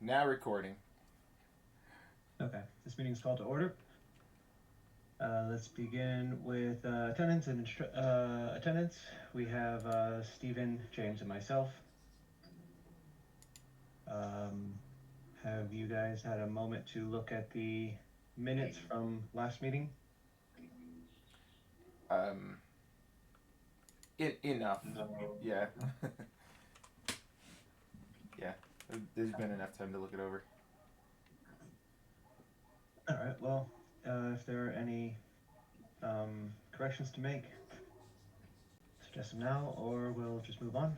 Now recording. Okay, this meeting is called to order. Let's begin with attendance and attendance. We have Stephen, James, and myself. Um, have you guys had a moment to look at the minutes from last meeting? Um, enough. Yeah. Yeah. There's been enough time to look it over. All right. Well, if there are any corrections to make, suggest them now, or we'll just move on.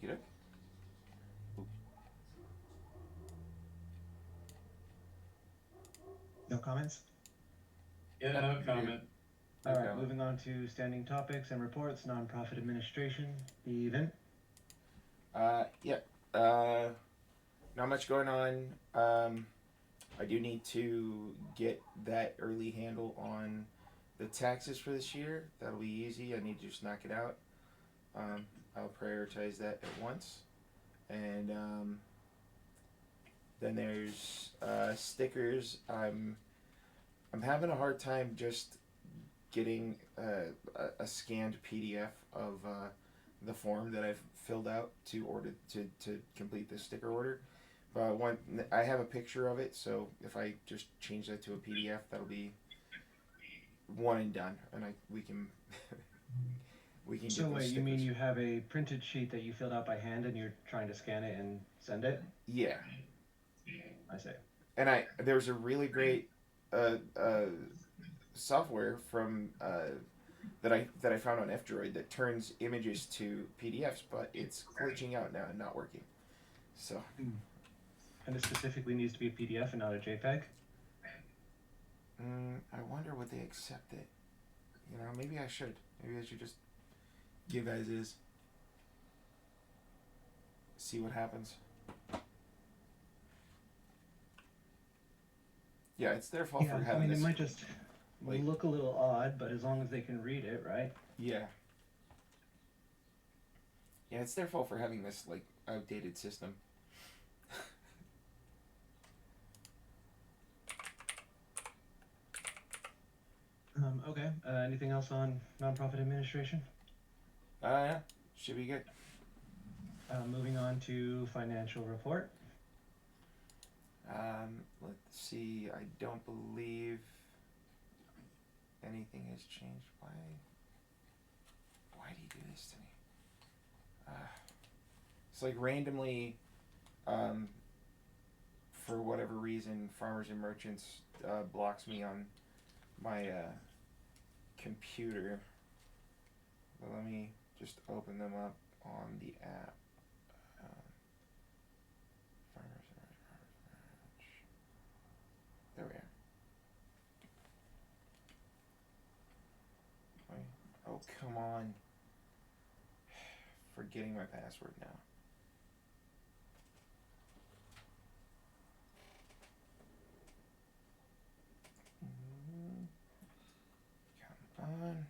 You know? No comments. Yeah, Nope, no you're good. comment. No All right. comment. Moving on to standing topics and reports. Nonprofit administration. The event. Yeah. Uh, Not much going on. I do need to get that early handle on the taxes for this year. That'll be easy. I need to just knock it out. I'll prioritize that at once. And then there's stickers. I'm having a hard time just getting a scanned PDF of the form that I've filled out to order to complete the sticker order. But one, I have a picture of it, so if I just change that to a PDF, that'll be one and done, and we can we can So get those wait, you mean stickers. you have a printed sheet that you filled out by hand and you're trying to scan it and send it? Yeah, I see. and there's a really great uh, uh, software from that I found on F-Droid that turns images to PDFs, but it's glitching out now and not working. So Hmm. And it specifically needs to be a PDF and not a JPEG? I wonder would they accept it. You know, maybe I should. Maybe I should just give as is. See what happens. Yeah, it's their fault Yeah, for I having mean, it this. might just Like, look a little odd, but as long as they can read it, right? yeah, yeah, it's their fault for having this like outdated system. Okay. Anything else on nonprofit administration? Yeah, should be good. Moving on to financial report. Let's see. I don't believe anything has changed. Why do you do this to me? Uh, it's like randomly, um, for whatever reason, farmers and merchants blocks me on my computer. But let me just open them up on the app. Um, farmers and merchants. There we are. Wait. Oh, come on. Forgetting my password now. Mm, Come on.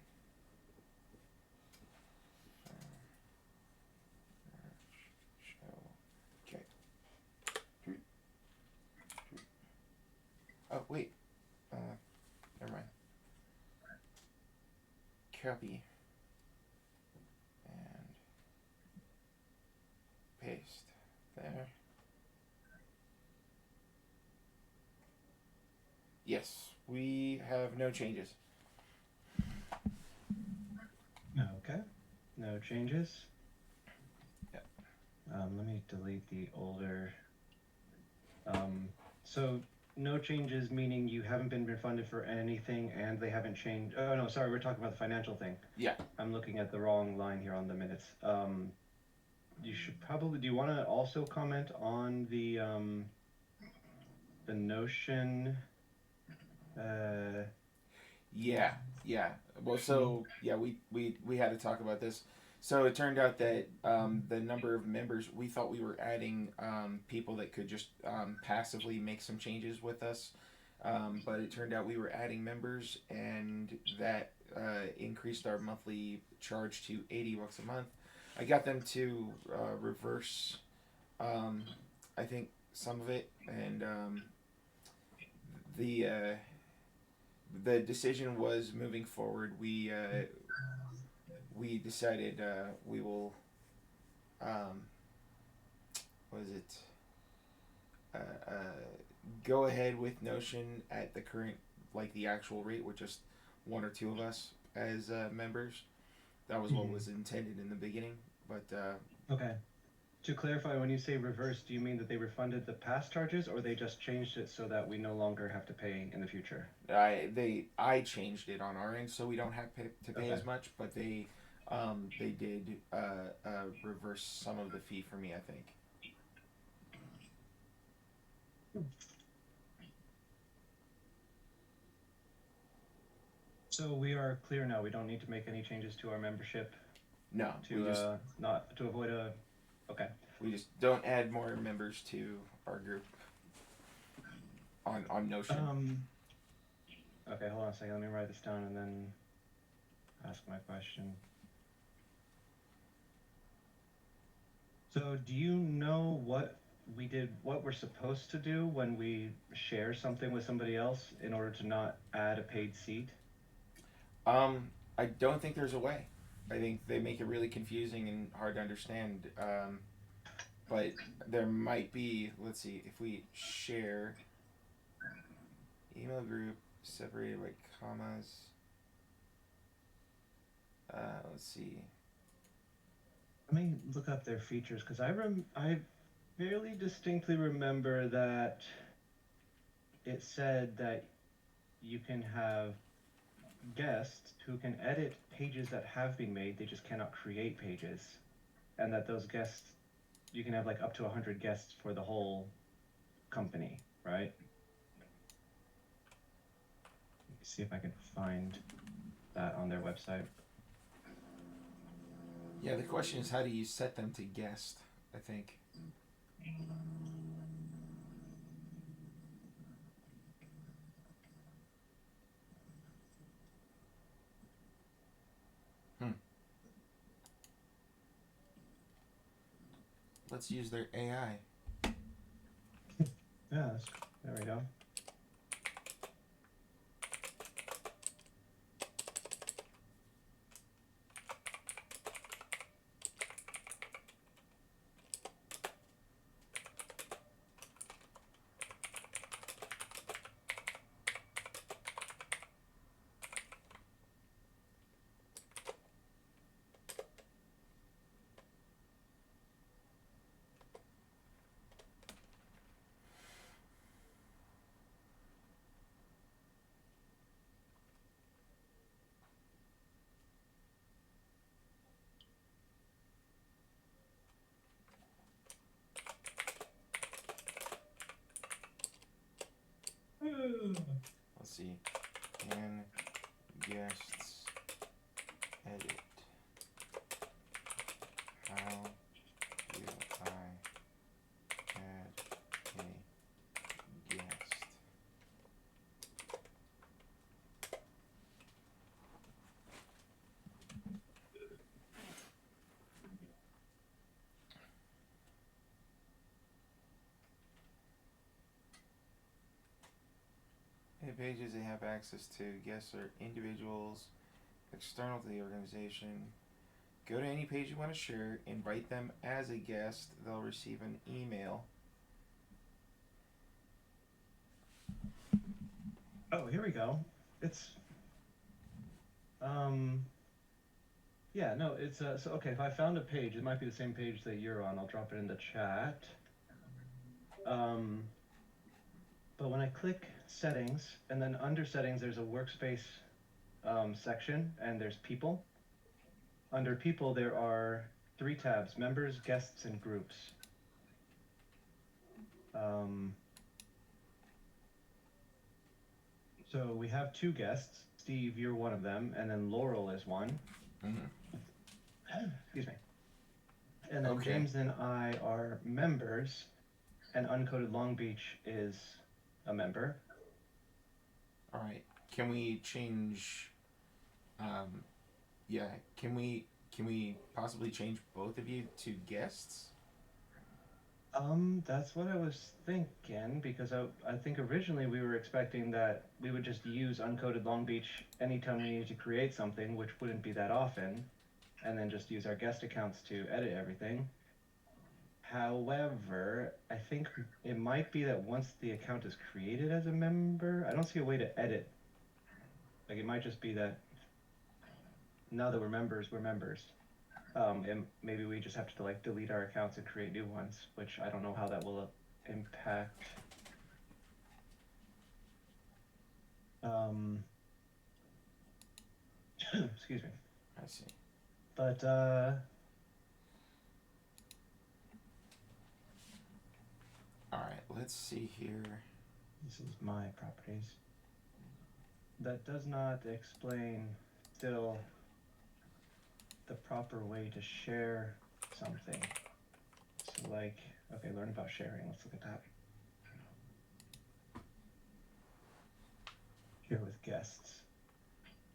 Show. Okay. Oh, wait. Uh, Never mind. Copy and paste. There. Yes, we have no changes. Okay. No changes. Yeah. Let me delete the older. Um, so no changes meaning you haven't been refunded for anything and they haven't changed. Oh no, sorry, we're talking about the financial thing. Yeah. I'm looking at the wrong line here on the minutes. You should probably. Do you want to also comment on the notion uh, Yeah. Yeah. Well, fee? so yeah, we had to talk about this. So it turned out that the number of members, we thought we were adding people that could just passively make some changes with us, but it turned out we were adding members, and that increased our monthly charge to $80 a month. I got them to reverse. Um, I think some of it, and the uh, the decision was moving forward. We decided we will um, what is it go ahead with Notion at the current, like the actual rate with just one or two of us as members. That was what was intended in the beginning, but Okay. To clarify, when you say reverse, do you mean that they refunded the past charges, or they just changed it so that we no longer have to pay in the future? I changed it on our end so we don't have to pay Okay. as much, but they did reverse some of the fee for me, I think. So we are clear now. We don't need to make any changes to our membership No, to not to avoid a. Okay. we just don't add more members to our group on Notion. Okay, hold on a second. Let me write this down and then ask my question. So, do you know what we did, what we're supposed to do when we share something with somebody else in order to not add a paid seat? I don't think there's a way. I think they make it really confusing and hard to understand. But there might be. Let's see if we share email group separated by commas. Let's see. Let me look up their features because I fairly distinctly remember that it said that you can have guests who can edit pages that have been made, they just cannot create pages. And that those guests, you can have like up to 100 guests for the whole company, right? Let me see if I can find that on their website. Yeah, the question is how do you set them to guest, I think. Let's use their AI. Yeah, there we go. Let's see. Can guests edit? How do I add a guest? Any pages they have access to. Guests are individuals external to the organization. Go to any page you want to share, invite them as a guest, they'll receive an email. Oh, here we go. It's yeah, no, it's so okay, if I found a page, it might be the same page that you're on. I'll drop it in the chat. But when I click settings, and then under settings there's a workspace section, and there's people. Under people there are 3 tabs: members, guests, and groups. So we have 2 guests. Steve, you're one of them, and then Laurel is one. Excuse me. And then Okay. James and I are members, and Uncoded Long Beach is a member. All right. Can we change? Yeah. Can we possibly change both of you to guests? That's what I was thinking because I think originally we were expecting that we would just use uncoded Long Beach anytime we needed to create something, which wouldn't be that often, and then just use our guest accounts to edit everything. However, I think it might be that once the account is created as a member, I don't see a way to edit. Like it might just be that now that we're members, we're members. And maybe we just have to like delete our accounts and create new ones, which I don't know how that will impact. Um, excuse me. I see. But All right, let's see here. this is my properties. That does not explain still the proper way to share something. So like, okay, learn about sharing. Let's look at that. Share with guests.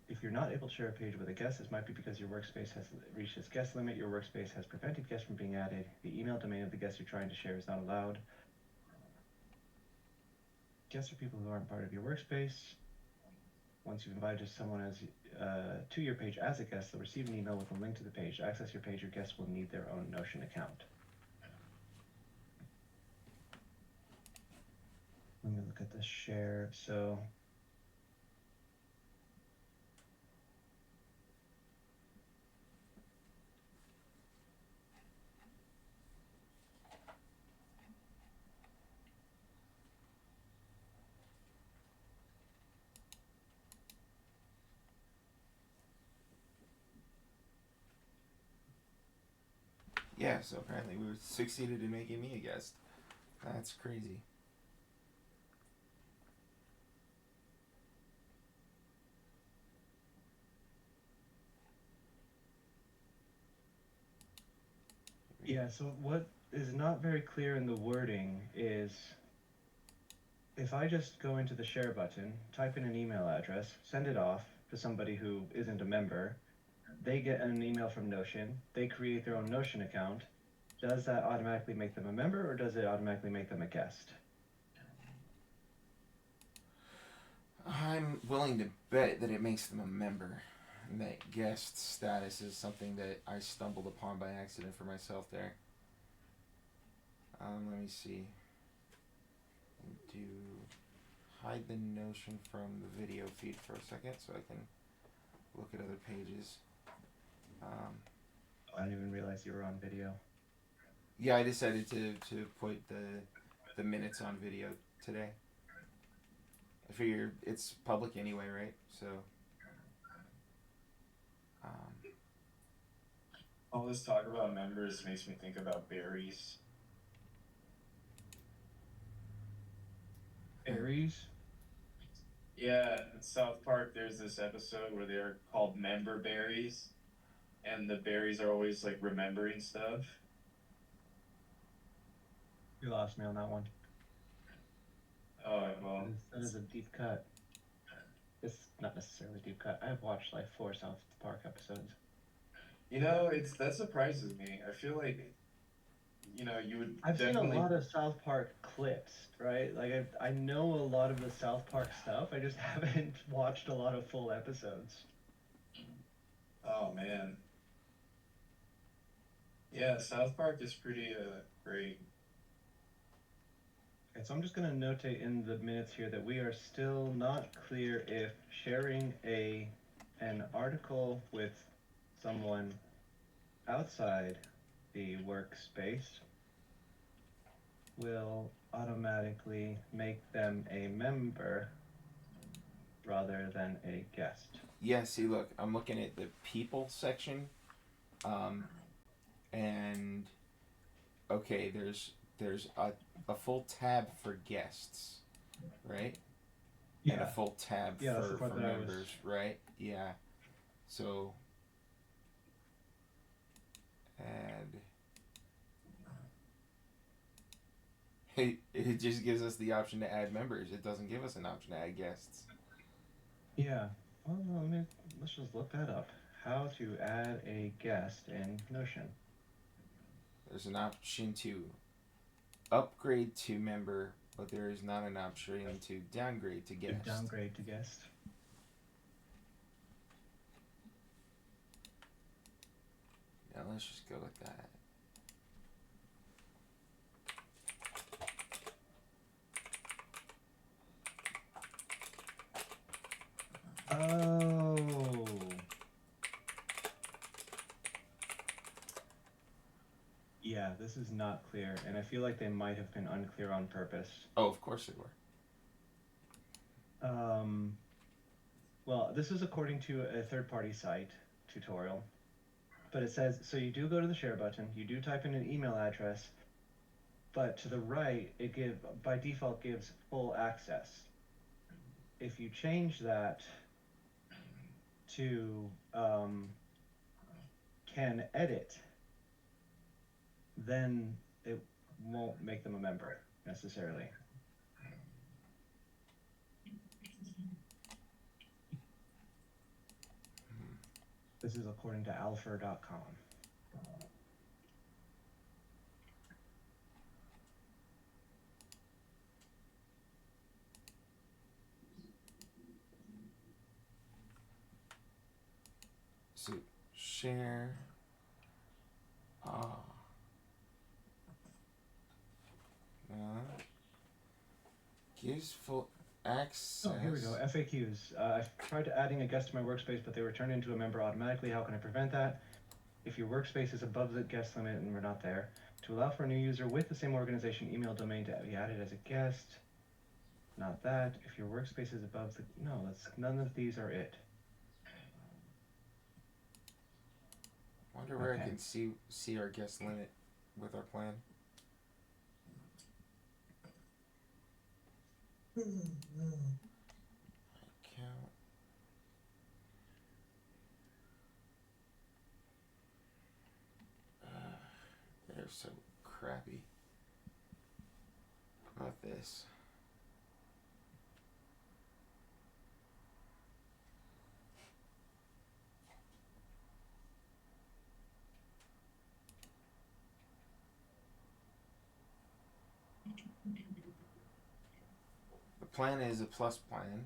If you're not able to share a page with a guest, this might be because your workspace has reached its guest limit, your workspace has prevented guests from being added, the email domain of the guest you're trying to share is not allowed. Guests are people who aren't part of your workspace. Once you've invited someone as to your page as a guest, they'll receive an email with a link to the page. To access your page, your guests will need their own Notion account. Let me look at the share. So Yeah, so apparently we succeeded in making me a guest. That's crazy. yeah, so what is not very clear in the wording is if I just go into the share button, type in an email address, send it off to somebody who isn't a member, they get an email from Notion, they create their own Notion account, does that automatically make them a member or does it automatically make them a guest? I'm willing to bet that it makes them a member. And that guest status is something that I stumbled upon by accident for myself there. Let me see. Do hide the Notion from the video feed for a second so I can look at other pages. I didn't even realize you were on video. Yeah, I decided to put the minutes on video today. I figure it's public anyway, right? So, um, all this talk about members makes me think about berries. Aries? Yeah, in South Park, there's this episode where they're called member berries, and the berries are always like remembering stuff. You lost me on that one. Oh, well, That is a deep cut. It's not necessarily a deep cut. I've watched like 4 South Park episodes. that surprises me. I feel like, you would I've seen a definitely. lot of South Park clips, right? Like I know a lot of the South Park stuff. I just haven't watched a lot of full episodes. Oh man. Yeah, South Park is pretty great. Okay, so I'm just gonna notate in the minutes here that we are still not clear if sharing an article with someone outside the workspace will automatically make them a member rather than a guest. yeah. See, look, I'm looking at the people section, and okay, there's a full tab for guests, right? And a full tab Yeah, that's the for part that I was- members, right? Yeah. So add. It just gives us the option to add members. It doesn't give us an option to add guests. Yeah. Well, let's just look that up. How to add a guest in Notion. There's an option to upgrade to member, but there is not an option to downgrade to guest. Downgrade to guest. Now let's just go with that. Oh. Yeah, this is not clear, and I feel like they might have been unclear on purpose. Oh, of course they were. Well, this is according to a third-party site tutorial, but it says, so you do go to the share button, you do type in an email address, but to the right, by default gives full access. If you change that to can edit, then it won't make them a member necessarily. This is according to alpha.com. So share. Gives full access. Oh, here we go. FAQs. I've tried adding a guest to my workspace, but they were turned into a member automatically. How can I prevent that? If your workspace is above the guest limit and we're not there, to allow for a new user with the same organization email domain to be added as a guest. Not that. If your workspace is above the... No, none of these are it. Wonder where I can see our guest limit with our plan. Account. They're so crappy. How about this? The plan is a plus plan.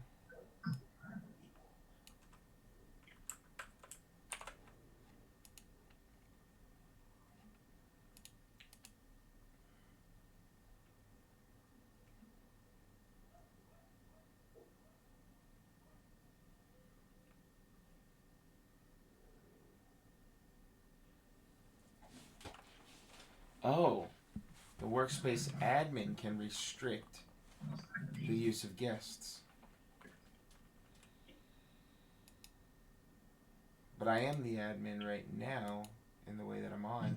Oh, the workspace admin can restrict the use of guests. But I am the admin right now in the way that I'm on,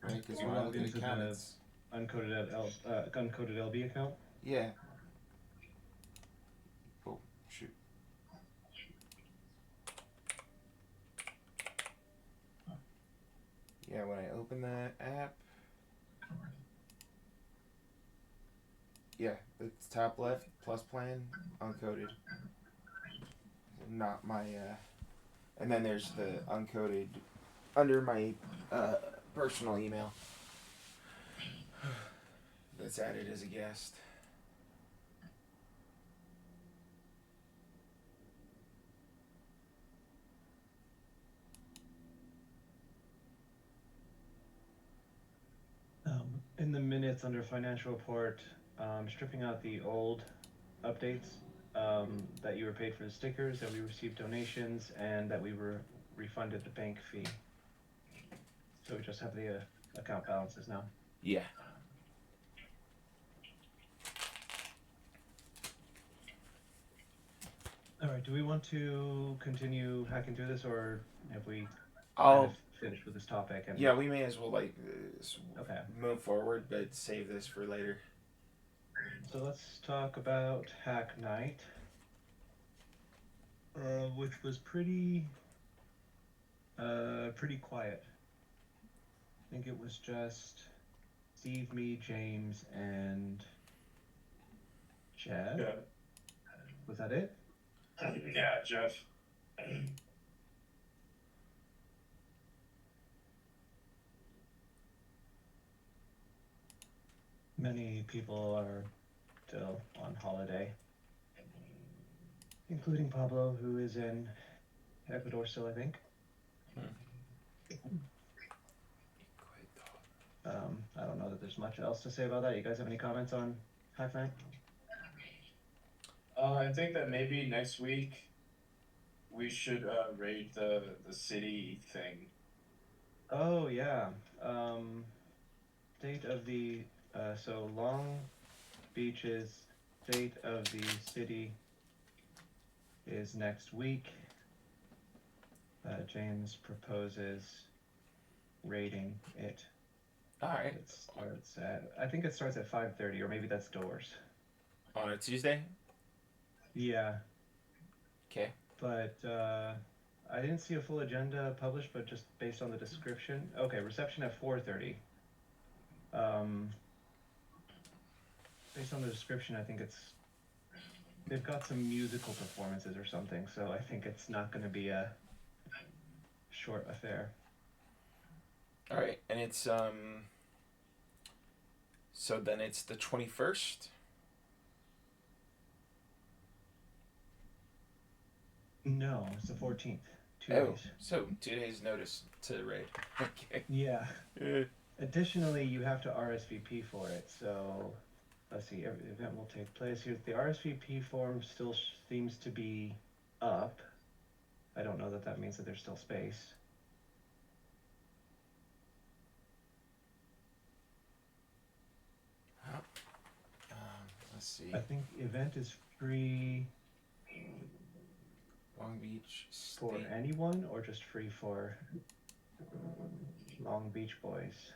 right? Because when I look at account, it's uncoded LB account. Yeah. Oh shoot. Yeah, when I open that app. Yeah, the top left, plus plan, uncoded. Not my, and then there's the uncoded under my personal email that's added as a guest. In the minutes under financial report, stripping out the old updates that you were paid for the stickers, that we received donations, and that we were refunded the bank fee. So we just have the account balances now. Yeah. All right, do we want to continue hacking through this, or have we finished with this topic? And... Yeah, we may as well okay, move forward, but save this for later. So let's talk about Hack Night, which was pretty quiet. I think it was just Steve, me, James, and Jeff. Yeah. Was that it? Yeah, Jeff. Many people are still on holiday, including Pablo, who is in Ecuador still, I think. I don't know that there's much else to say about that. You guys have any comments on High Frank? I think that maybe next week we should rate the city thing. Oh yeah. Date of the so Long Beach's date of the city is next week. James proposes rating it. All right. It starts at, I think it starts at 5:30, or maybe that's doors. On a Tuesday. Yeah. Okay. But I didn't see a full agenda published, but just based on the description. Okay, reception at 4:30. Based on the description, I think they've got some musical performances or something, so I think it's not going to be a short affair. All right, and it's so then it's the 21st. No, it's the 14th. 2 Oh, days. so 2 days notice to raid. Okay. Yeah. Additionally, you have to RSVP for it, so let's see, every event will take place here. The RSVP form still seems to be up. I don't know that that means that there's still space. Let's see. I think event is free Long Beach for State. anyone, or just free for Long Beach boys?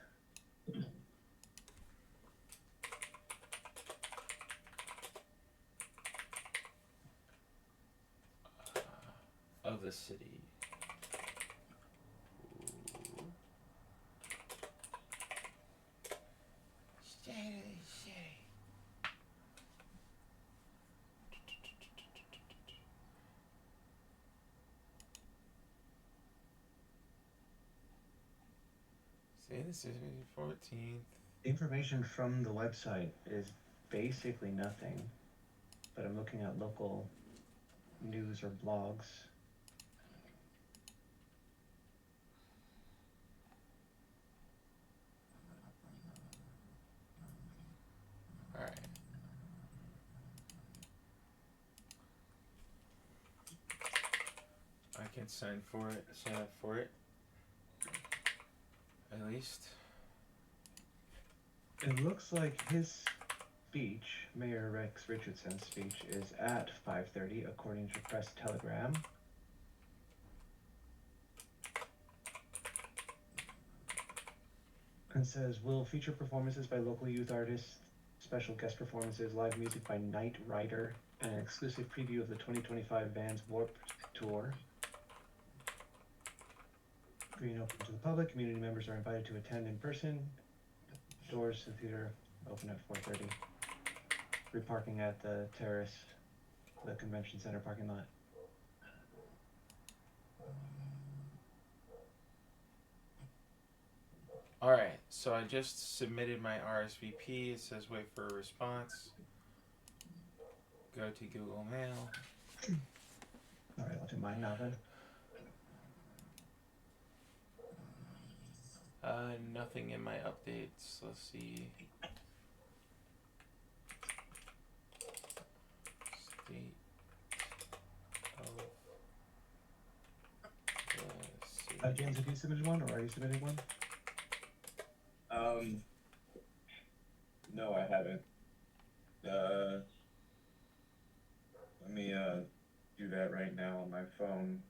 Of the city. Say this is 14th. Information from the website is basically nothing, but I'm looking at local news or blogs. All right. I can sign up for it. At least. It looks like his speech, Mayor Rex Richardson's speech, is at 5:30, according to Press Telegram. And says, will feature performances by local youth artists, special guest performances, live music by Night Rider, and an exclusive preview of the 2025 Vans Warped Tour. Free and open to the public. Community members are invited to attend in person. Doors to the theater open at 4:30. Free parking at the terrace, the convention center parking lot. All right, so I just submitted my RSVP. It says wait for a response. Go to Google Mail. All right, I'll do mine now then. Nothing in my updates. Let's see. State of the city. James, have you submitted one, or are you submitting one? No, I haven't. Let me do that right now on my phone.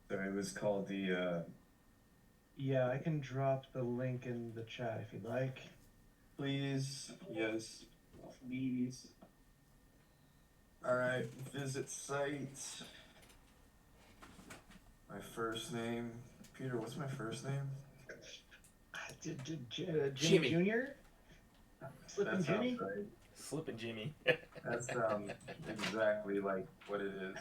So it was called the Yeah, I can drop the link in the chat if you'd like. please, yes, please. Alright, visit site. My first name. Peter, what's my first name? Jimmy Jr.? Slippin' That sounds Jimmy? right. Slippin' Jimmy. That sounds exactly like what it is.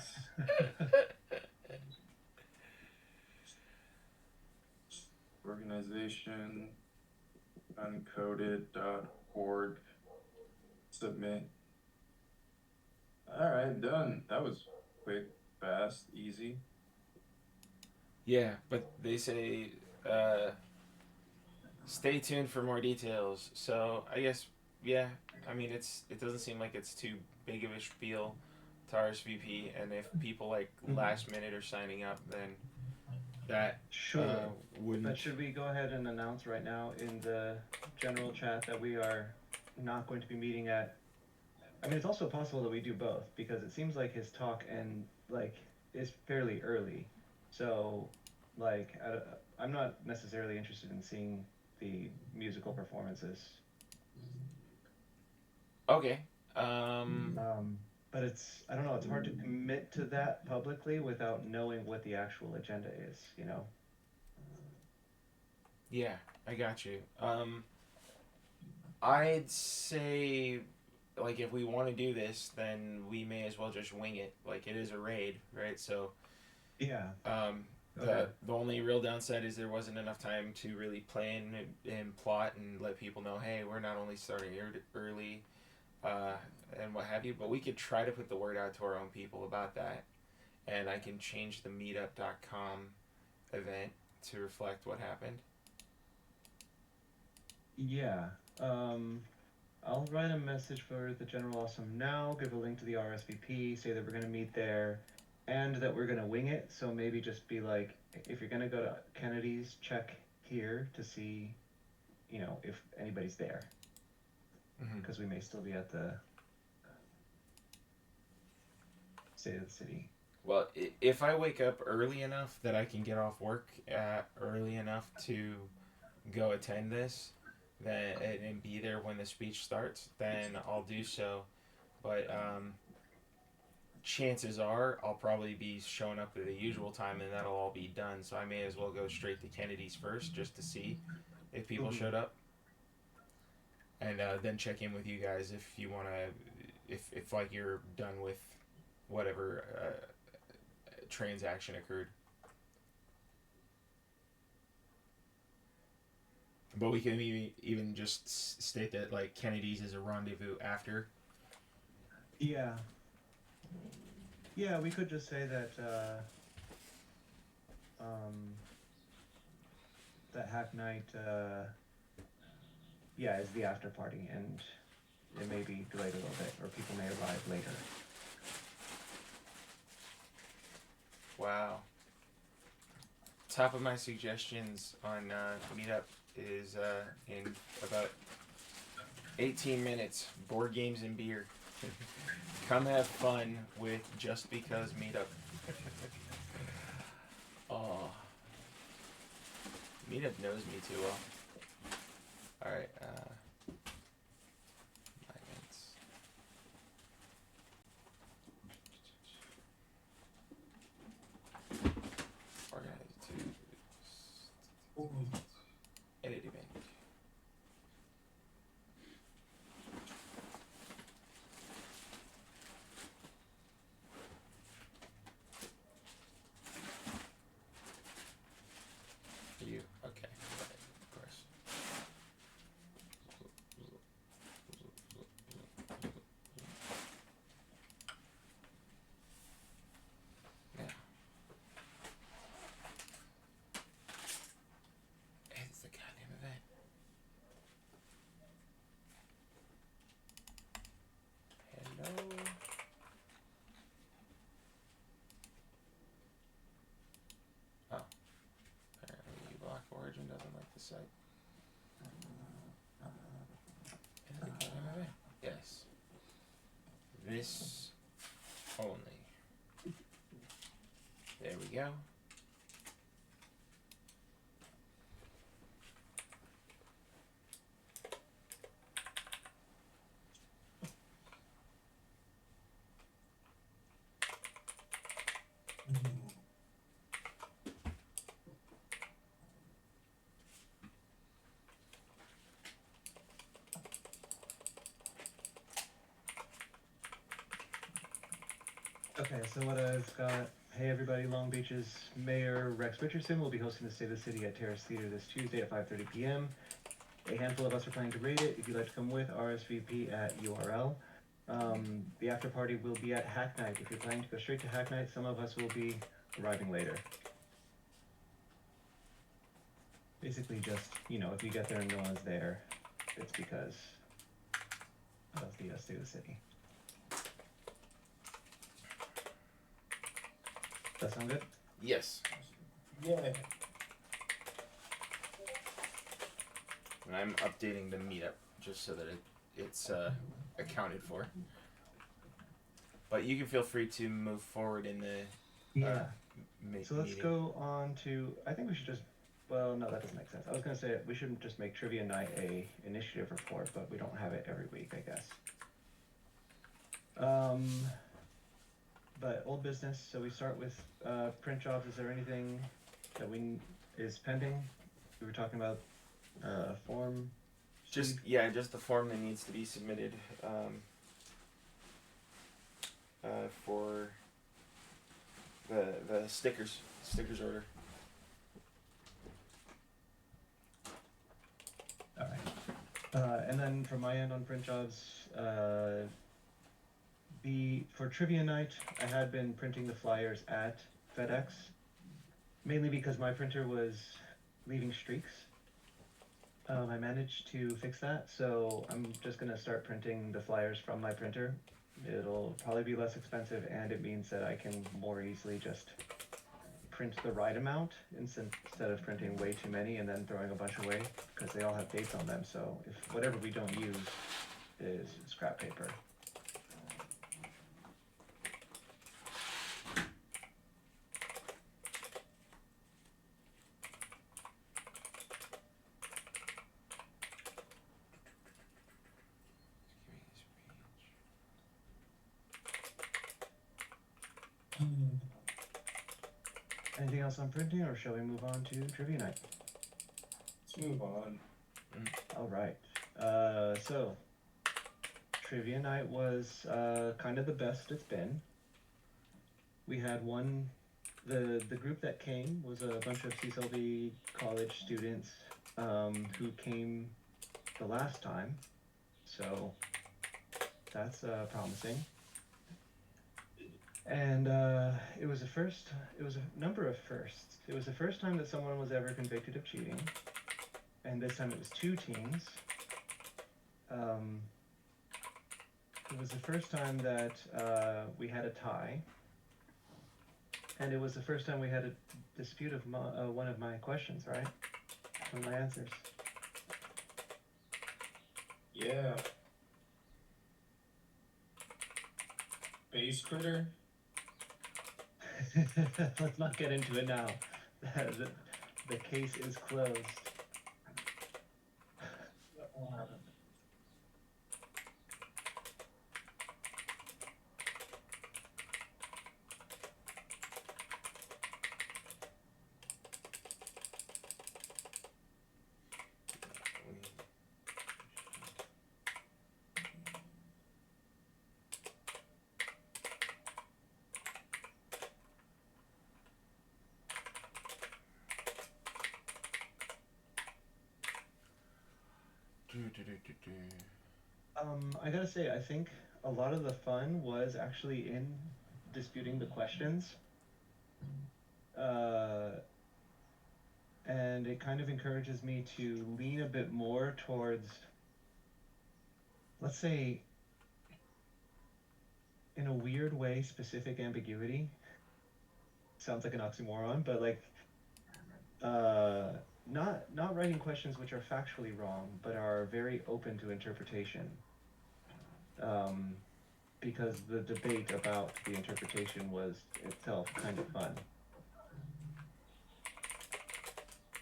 Organization uncoded.org. record, submit. All right, done. That was quick, fast, easy. Yeah, but they say uh, stay tuned for more details. So I guess yeah. I mean, it doesn't seem like it's too big of a spiel to RSVP, and if people like Mhm. last minute are signing up, then that Sure. But wouldn't. should we go ahead and announce right now in the general chat that we are not going to be meeting at? I mean, it's also possible that we do both because it seems like his talk and like is fairly early. So, like, I'm not necessarily interested in seeing the musical performances. Okay. Um. Um, but I don't know, it's hard to commit to that publicly without knowing what the actual agenda is, you know? Yeah, I got you. I'd say, like, if we want to do this, then we may as well just wing it. Like, it is a raid, right? So, Yeah. Okay. the only real downside is there wasn't enough time to really plan and plot and let people know, hey, we're not only starting early, uh, and what have you, but we could try to put the word out to our own people about that. And I can change the meetup.com event to reflect what happened. Yeah. Um, I'll write a message for the General Awesome now, give a link to the RSVP, say that we're going to meet there, and that we're going to wing it. So maybe just be like, if you're going to go to Kennedy's, check here to see, you know, if anybody's there, Mm-hmm. because we may still be at the State of the City. Well, if I wake up early enough that I can get off work early enough to go attend this, then and be there when the speech starts, then I'll do so. But chances are I'll probably be showing up at the usual time, and that'll all be done. So I may as well go straight to Kennedy's first, just to see if people Mm-hmm. showed up, and then check in with you guys if you want to, if like you're done with whatever transaction occurred. But we can even just state that like Kennedy's is a rendezvous after. Yeah. Yeah, we could just say that um, that Hack Night, yeah, is the after party, and it may be delayed a little bit, or people may arrive later. Wow. Top of my suggestions on Meetup is in about 18 minutes. Board games and beer. Come have fun with Just Because Meetup. Oh, Meetup knows me too well. All right. Events. Organize to edit event. You okay? Right, of course. Now, it's the goddamn event. Hello. Oh, apparently Block Origin doesn't like the site. It's the goddamn event. Yes. This only. There we go. Okay, so what I've got, hey everybody, Long Beach's Mayor Rex Richardson will be hosting the State of the City at Terrace Theater this Tuesday at 5:30 p.m. A handful of us are planning to raid it. If you'd like to come with, RSVP at URL. The after party will be at Hack Night. If you're planning to go straight to Hack Night, some of us will be arriving later. Basically just, if you get there and no one's there, it's because of the state of the city. Does that sound good? Yes. Yeah. And I'm updating the meetup just so that it's accounted for. But you can feel free to move forward in the So let's meeting. go on to, I think we should just, well, no, that doesn't make sense. I was going to say we shouldn't just make Trivia Night a initiative report, but we don't have it every week, I guess. But old business, so we start with print jobs. Is there anything that is pending? We were talking about form. Just the form that needs to be submitted for the stickers order. All right. And then from my end on print jobs, for Trivia Night, I had been printing the flyers at FedEx, mainly because my printer was leaving streaks. I managed to fix that, so I'm just going to start printing the flyers from my printer. It'll probably be less expensive, and it means that I can more easily just print the right amount instead of printing way too many and then throwing a bunch away, because they all have dates on them, so if whatever we don't use is scrap paper. Anything else on printing, or shall we move on to Trivia Night? Let's move on. All right. So Trivia Night was kind of the best it's been. We had the group that came was a bunch of CSLB college students who came the last time, so that's promising. And it was a number of firsts. It was the first time that someone was ever convicted of cheating, and this time it was 2 teams. It was the first time that we had a tie, and it was the first time we had a dispute of one of my questions, right? One of my answers. Yeah. Base critter? Let's not get into it now. The case is closed. I gotta say, I think a lot of the fun was actually in disputing the questions. And it kind of encourages me to lean a bit more towards, let's say, in a weird way, specific ambiguity. Sounds like an oxymoron, but like, not writing questions which are factually wrong, but are very open to interpretation. Because the debate about the interpretation was itself kind of fun.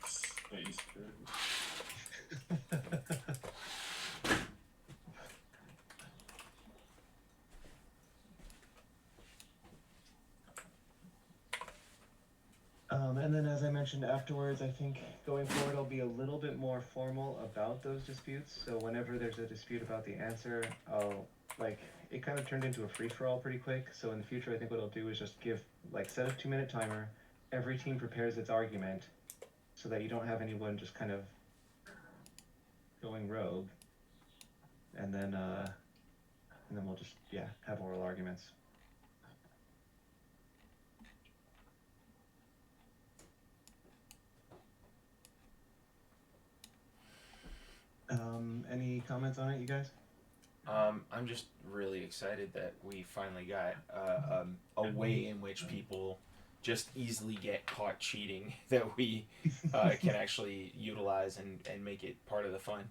Space critter. And then, as I mentioned afterwards, I think going forward I'll be a little bit more formal about those disputes. So whenever there's a dispute about the answer, it kind of turned into a free-for-all pretty quick. So in the future, I think what I'll do is just set a 2-minute timer. Every team prepares its argument, so that you don't have anyone just kind of going rogue, and then we'll just have oral arguments. Any comments on it, you guys? I'm just really excited that we finally got a way in which people just easily get caught cheating that we can actually utilize and make it part of the fun.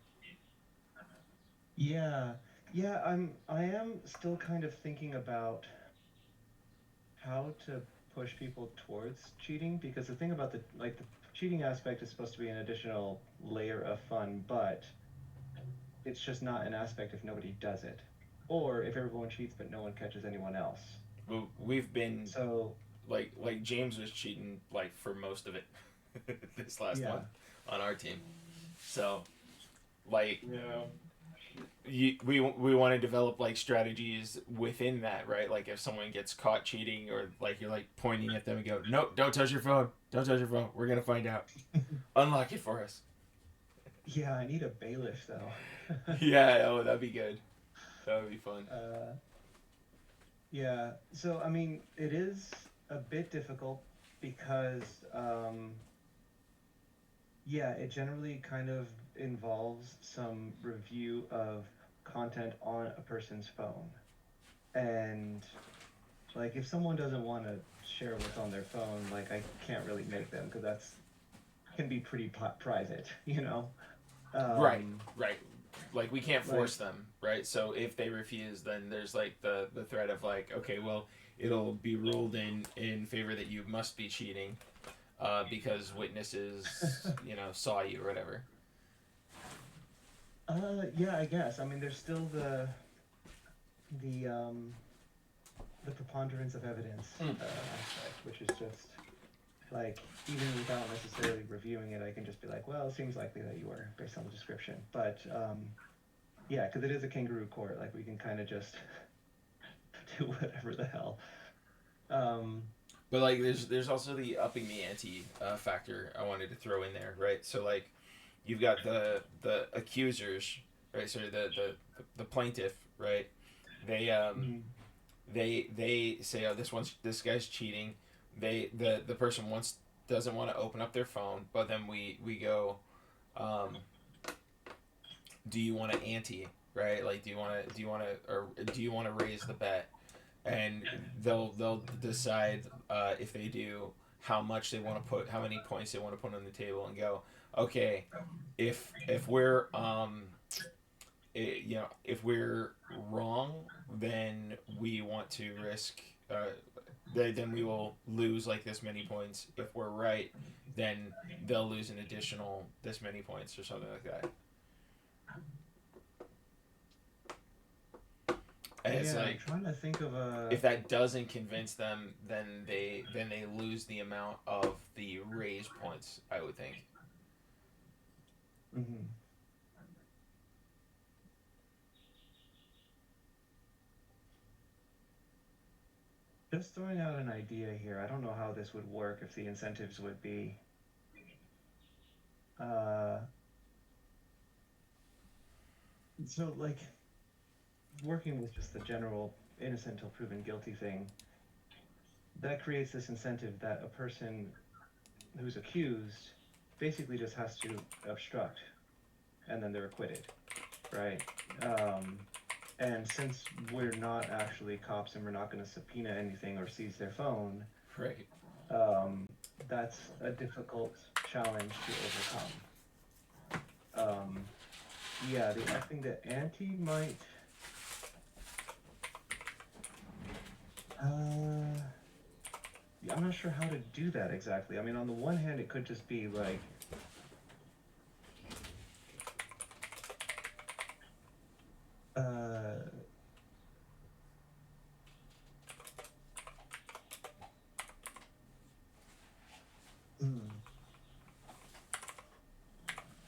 Yeah, I am still kind of thinking about how to push people towards cheating, because the thing about the cheating aspect is supposed to be an additional layer of fun, but it's just not an aspect if nobody does it, or if everyone cheats but no one catches anyone else. We've been So like James was cheating like for most of it this last yeah, month on our team. So like Yeah. we want to develop like strategies within that, right? Like if someone gets caught cheating, or like you're like pointing at them and go, no, don't touch your phone, don't touch your phone, we're gonna find out, unlock it for us. yeah, I need a bailiff though. Yeah, oh, that'd be good, that would be fun. uh, yeah, so I mean, it is a bit difficult because yeah, it generally kind of involves some review of content on a person's phone. And like if someone doesn't want to share what's on their phone, like I can't really make them, because that's can be pretty private, you know. Right, Um, right, like we can't like force them, right? So if they refuse, then there's like the threat of like, okay, well, it'll be ruled in favor that you must be cheating, because witnesses, saw you or whatever. yeah, I guess. I mean, there's still the the preponderance of evidence aspect, which is just like, even without necessarily reviewing it, I can just be like, well, it seems likely that you were based on the description. But yeah, because it is a kangaroo court, like we can kind of just do whatever the hell. Um, But like, there's also the upping the ante factor I wanted to throw in there, right? So like, you've got the accusers, right? So the plaintiff, right? They mm, they say, oh, this guy's cheating. The person wants doesn't want to open up their phone, but then we go, um, do you want to ante, right? Like, do you want to raise the bet? And they'll decide, if they do, how much they want to put, how many points they want to put on the table, and go, okay, if we're if we're wrong, then we want to risk, then we will lose like this many points. If we're right, then they'll lose an additional this many points or something like that. And it's yeah, I'm like, trying to think of a. if that doesn't convince them, then they lose the amount of the raise points, I would think. Mhm. Just throwing out an idea here. I don't know how this would work, if the incentives would be. Uh, so, like, working with just the general innocent till proven guilty thing, that creates this incentive that a person who's accused basically just has to obstruct, and then they're acquitted, right? Um, and since we're not actually cops and we're not going to subpoena anything or seize their phone, Right. um, that's a difficult challenge to overcome. Yeah, I think the ante might. Yeah, I'm not sure how to do that exactly. I mean, on the one hand, it could just be like, uh, hmm,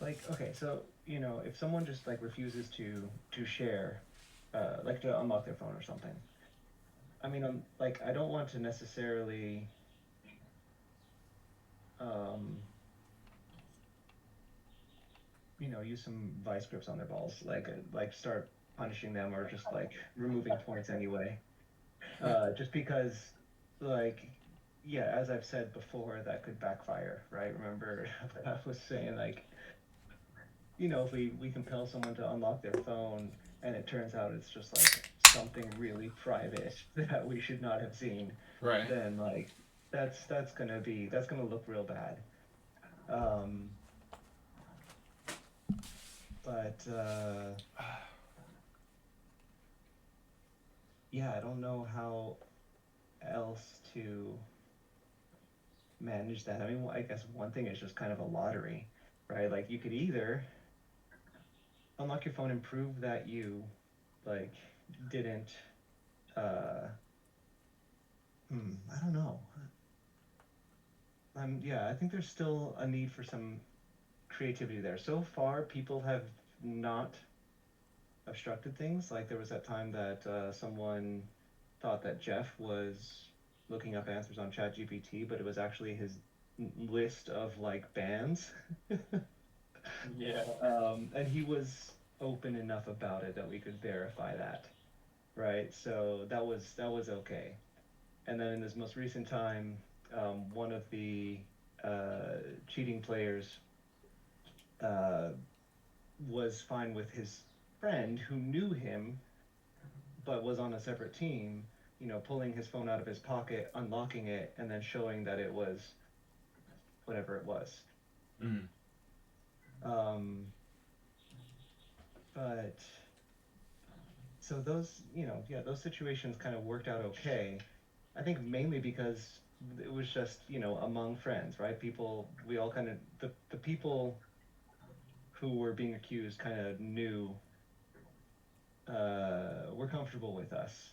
like, okay, so if someone just like refuses to share, like to unlock their phone or something. I mean, I'm like, I don't want to necessarily, um, use some vice grips on their balls, like start punishing them or just like removing points anyway. Just because, like, yeah, as I've said before, that could backfire, right? Remember, I was saying like, if we compel someone to unlock their phone and it turns out it's just like something really private that we should not have seen, Right. then like that's gonna look real bad. Um, but yeah, I don't know how else to manage that. I mean, I guess one thing is just kind of a lottery, right? Like you could either unlock your phone and prove that you like didn't uh I don't know. Yeah, I think there's still a need for some creativity there. So far, people have not obstructed things. Like there was that time that someone thought that Jeff was looking up answers on ChatGPT, but it was actually his list of like bands. Yeah. And he was open enough about it that we could verify that, right? So that was okay. And then in this most recent time, one of the cheating players uh, was fine with his friend who knew him but was on a separate team, pulling his phone out of his pocket, unlocking it, and then showing that it was whatever it was. Mm. Um, but so those, yeah, those situations kind of worked out okay. I think mainly because it was just, among friends, right? People, we all kind of, the people who were being accused kind of knew, were comfortable with us.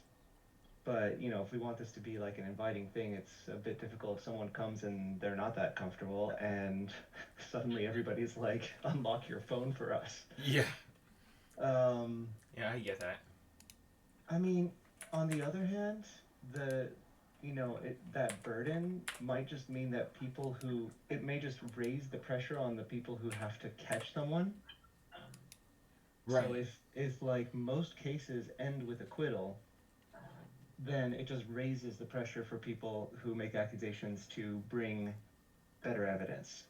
But, if we want this to be like an inviting thing, it's a bit difficult if someone comes and they're not that comfortable and suddenly everybody's like, unlock your phone for us. Yeah. Um, Yeah, I get that. I mean, on the other hand, the that burden might just mean that it may just raise the pressure on the people who have to catch someone. So Right. if like most cases end with acquittal, then it just raises the pressure for people who make accusations to bring better evidence.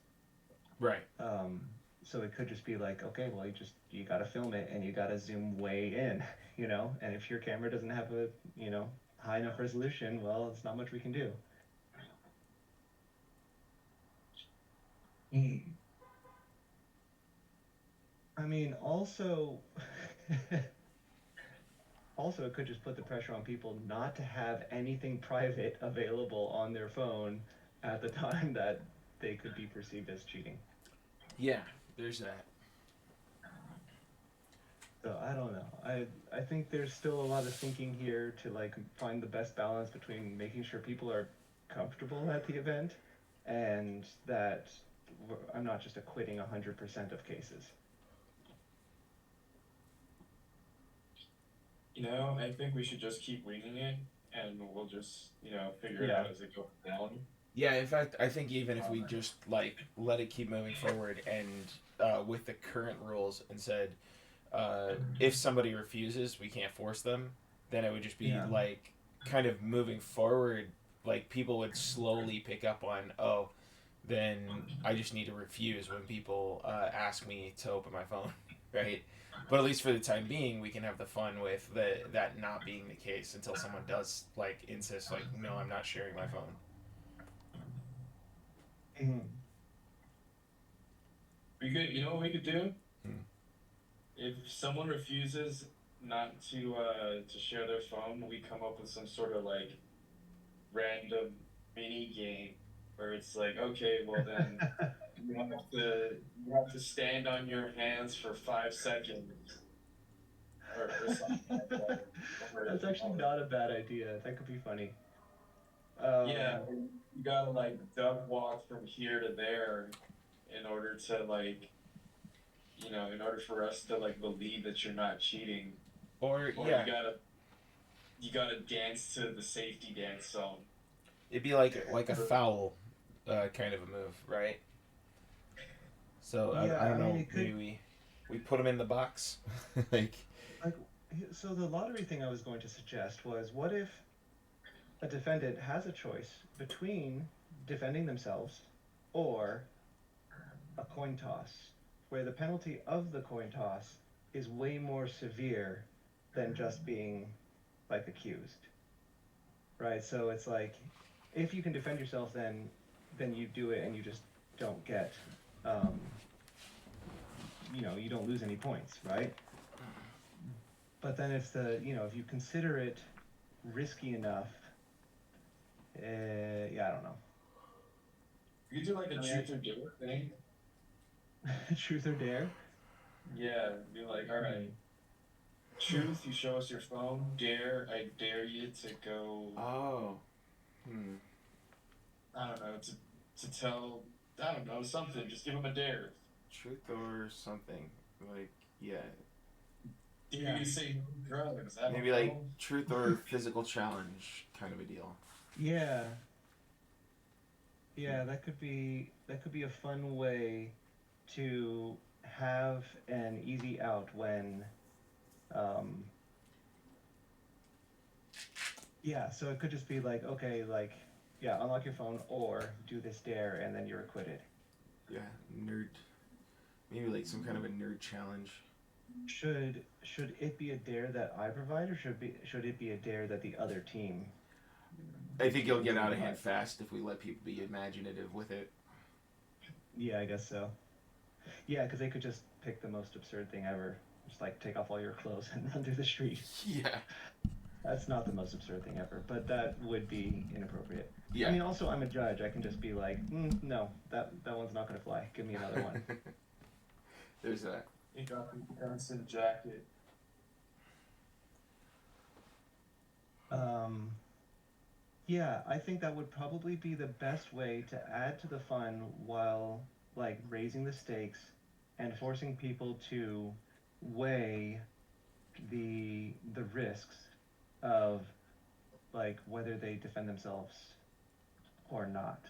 Right. Um, so it could just be like, okay, well, you got to film it and you got to zoom way in, and if your camera doesn't have a high enough resolution, well, it's not much we can do. I mean, also, also it could just put the pressure on people not to have anything private available on their phone at the time that they could be perceived as cheating. Yeah, there's that. So I don't know. I think there's still a lot of thinking here to like find the best balance between making sure people are comfortable at the event and that I'm not just acquitting 100% of cases. I think we should just keep winging it, and we'll just, figure it Yeah. out as it goes down. Yeah, in fact, I think even if we just like let it keep moving forward and with the current rules and said if somebody refuses, we can't force them, then it would just be Yeah. like kind of moving forward. Like people would slowly pick up on, oh, then I just need to refuse when people ask me to open my phone, right? But at least for the time being, we can have the fun with that not being the case until someone does like insist, like, no, I'm not sharing my phone. Mhm. You know what we could do? Hmm. If someone refuses not to share their phone, we come up with some sort of like random mini game where it's like, okay, well then you have to stand on your hands for 5 seconds or something like that. That's actually not a bad idea. That could be funny. Yeah, Um, you gotta like duck walk from here to there in order to like, in order for us to like believe that you're not cheating, Or or yeah, you gotta dance to the safety dance song. it'd be like a foul kind of a move, right? So yeah, I don't I mean, know. it could Maybe we. we put them in the box. Like, Like, so the lottery thing I was going to suggest was, what if a defendant has a choice between defending themselves or a coin toss, where the penalty of the coin toss is way more severe than just being like accused, right? So it's like, if you can defend yourself, then you do it and you just don't get, um, you don't lose any points, right? But then if you consider it risky enough, yeah, I don't know. You could do like a I mean, truth or dare thing. truth or dare. Yeah, be like, all right, truth, you show us your phone. Dare, I dare you to go. oh, hmm. I don't know to tell. I don't know something. Just give them a dare. Truth or something. Like, yeah. Dare Yeah. you to say no drugs. I don't Maybe like know. truth or physical challenge kind of a deal. Yeah, yeah, that could be a fun way to have an easy out when, um, yeah. So it could just be like, okay, like, yeah, unlock your phone or do this dare, and then you're acquitted. Yeah, nerd. Maybe like some kind of a nerd challenge. Should it be a dare that I provide, or should it be a dare that the other team I think you'll get out of hand provides? fast if we let people be imaginative with it. Yeah, I guess so. Yeah, because they could just pick the most absurd thing ever. Just like take off all your clothes and run through the street. Yeah. That's not the most absurd thing ever, but that would be inappropriate. I Yeah. mean, also, I'm a judge. I can just be like, no, that one's not going to fly. Give me another one. There's that. You got the Johnson jacket. Um, yeah, I think that would probably be the best way to add to the fun while like raising the stakes and forcing people to weigh the risks of like whether they defend themselves or not.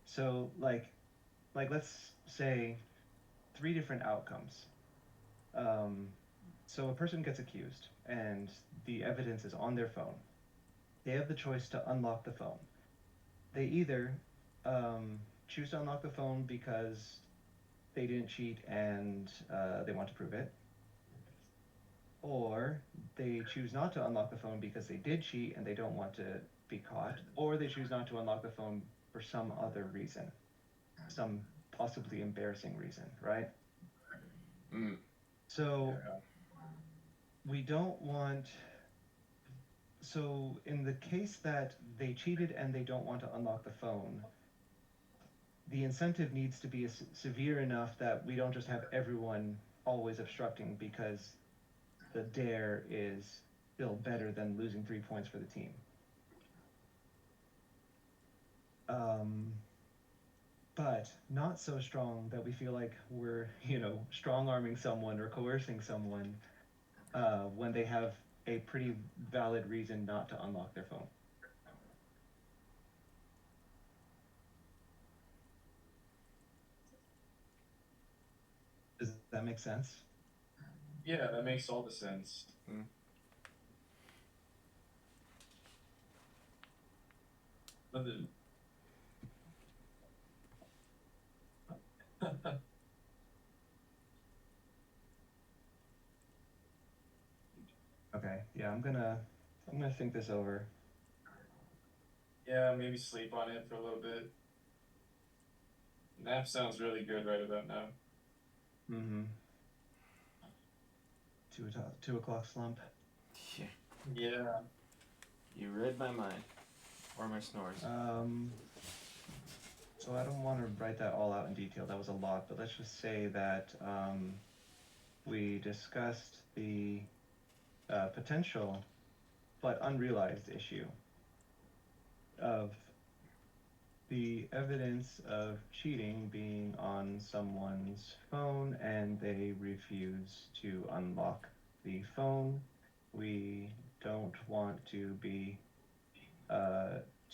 So like let's say three different outcomes. Um, so a person gets accused and the evidence is on their phone. They have the choice to unlock the phone. They either choose to unlock the phone because they didn't cheat and they want to prove it, or they choose not to unlock the phone because they did cheat and they don't want to be caught, or they choose not to unlock the phone for some other reason, some possibly embarrassing reason, right? Mm. So we don't want. So in the case that they cheated and they don't want to unlock the phone, the incentive needs to be severe enough that we don't just have everyone always obstructing because the dare is still better than losing 3 points for the team. But not so strong that we feel like we're, strong arming someone or coercing someone when they have a pretty valid reason not to unlock their phone. Does that make sense? Yeah, that makes all the sense. Mm. But the- Okay, yeah, I'm gonna think this over. yeah, maybe sleep on it for a little bit. Nap sounds really good right about now. Mm-hmm. 2 o'clock slump. Yeah. Yeah. You read my mind. Or my snores. So I don't want to write that all out in detail. That was a lot, but let's just say that we discussed the potential but unrealized issue of the evidence of cheating being on someone's phone and they refuse to unlock the phone. We don't want to be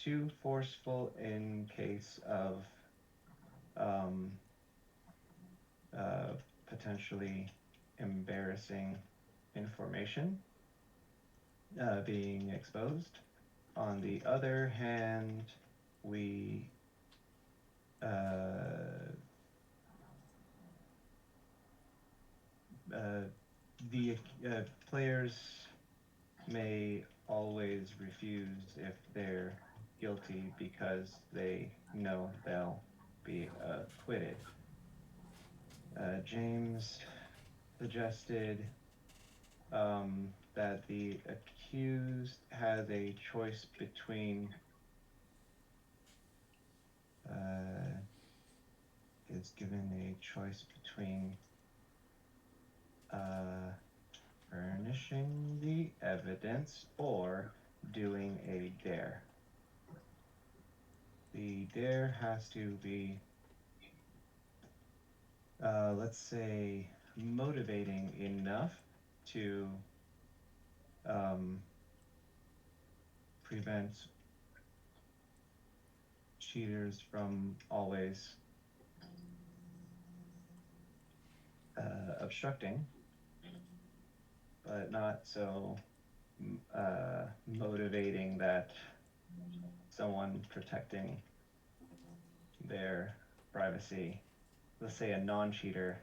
too forceful in case of um, potentially embarrassing information being exposed. On the other hand, we the players may always refuse if they're guilty because they know they'll be acquitted. James suggested that the accused has a choice between is given a choice between furnishing the evidence or doing a dare. The dare has to be, let's say, motivating enough to prevent cheaters from always obstructing, but not so motivating that someone protecting their privacy, let's say a non-cheater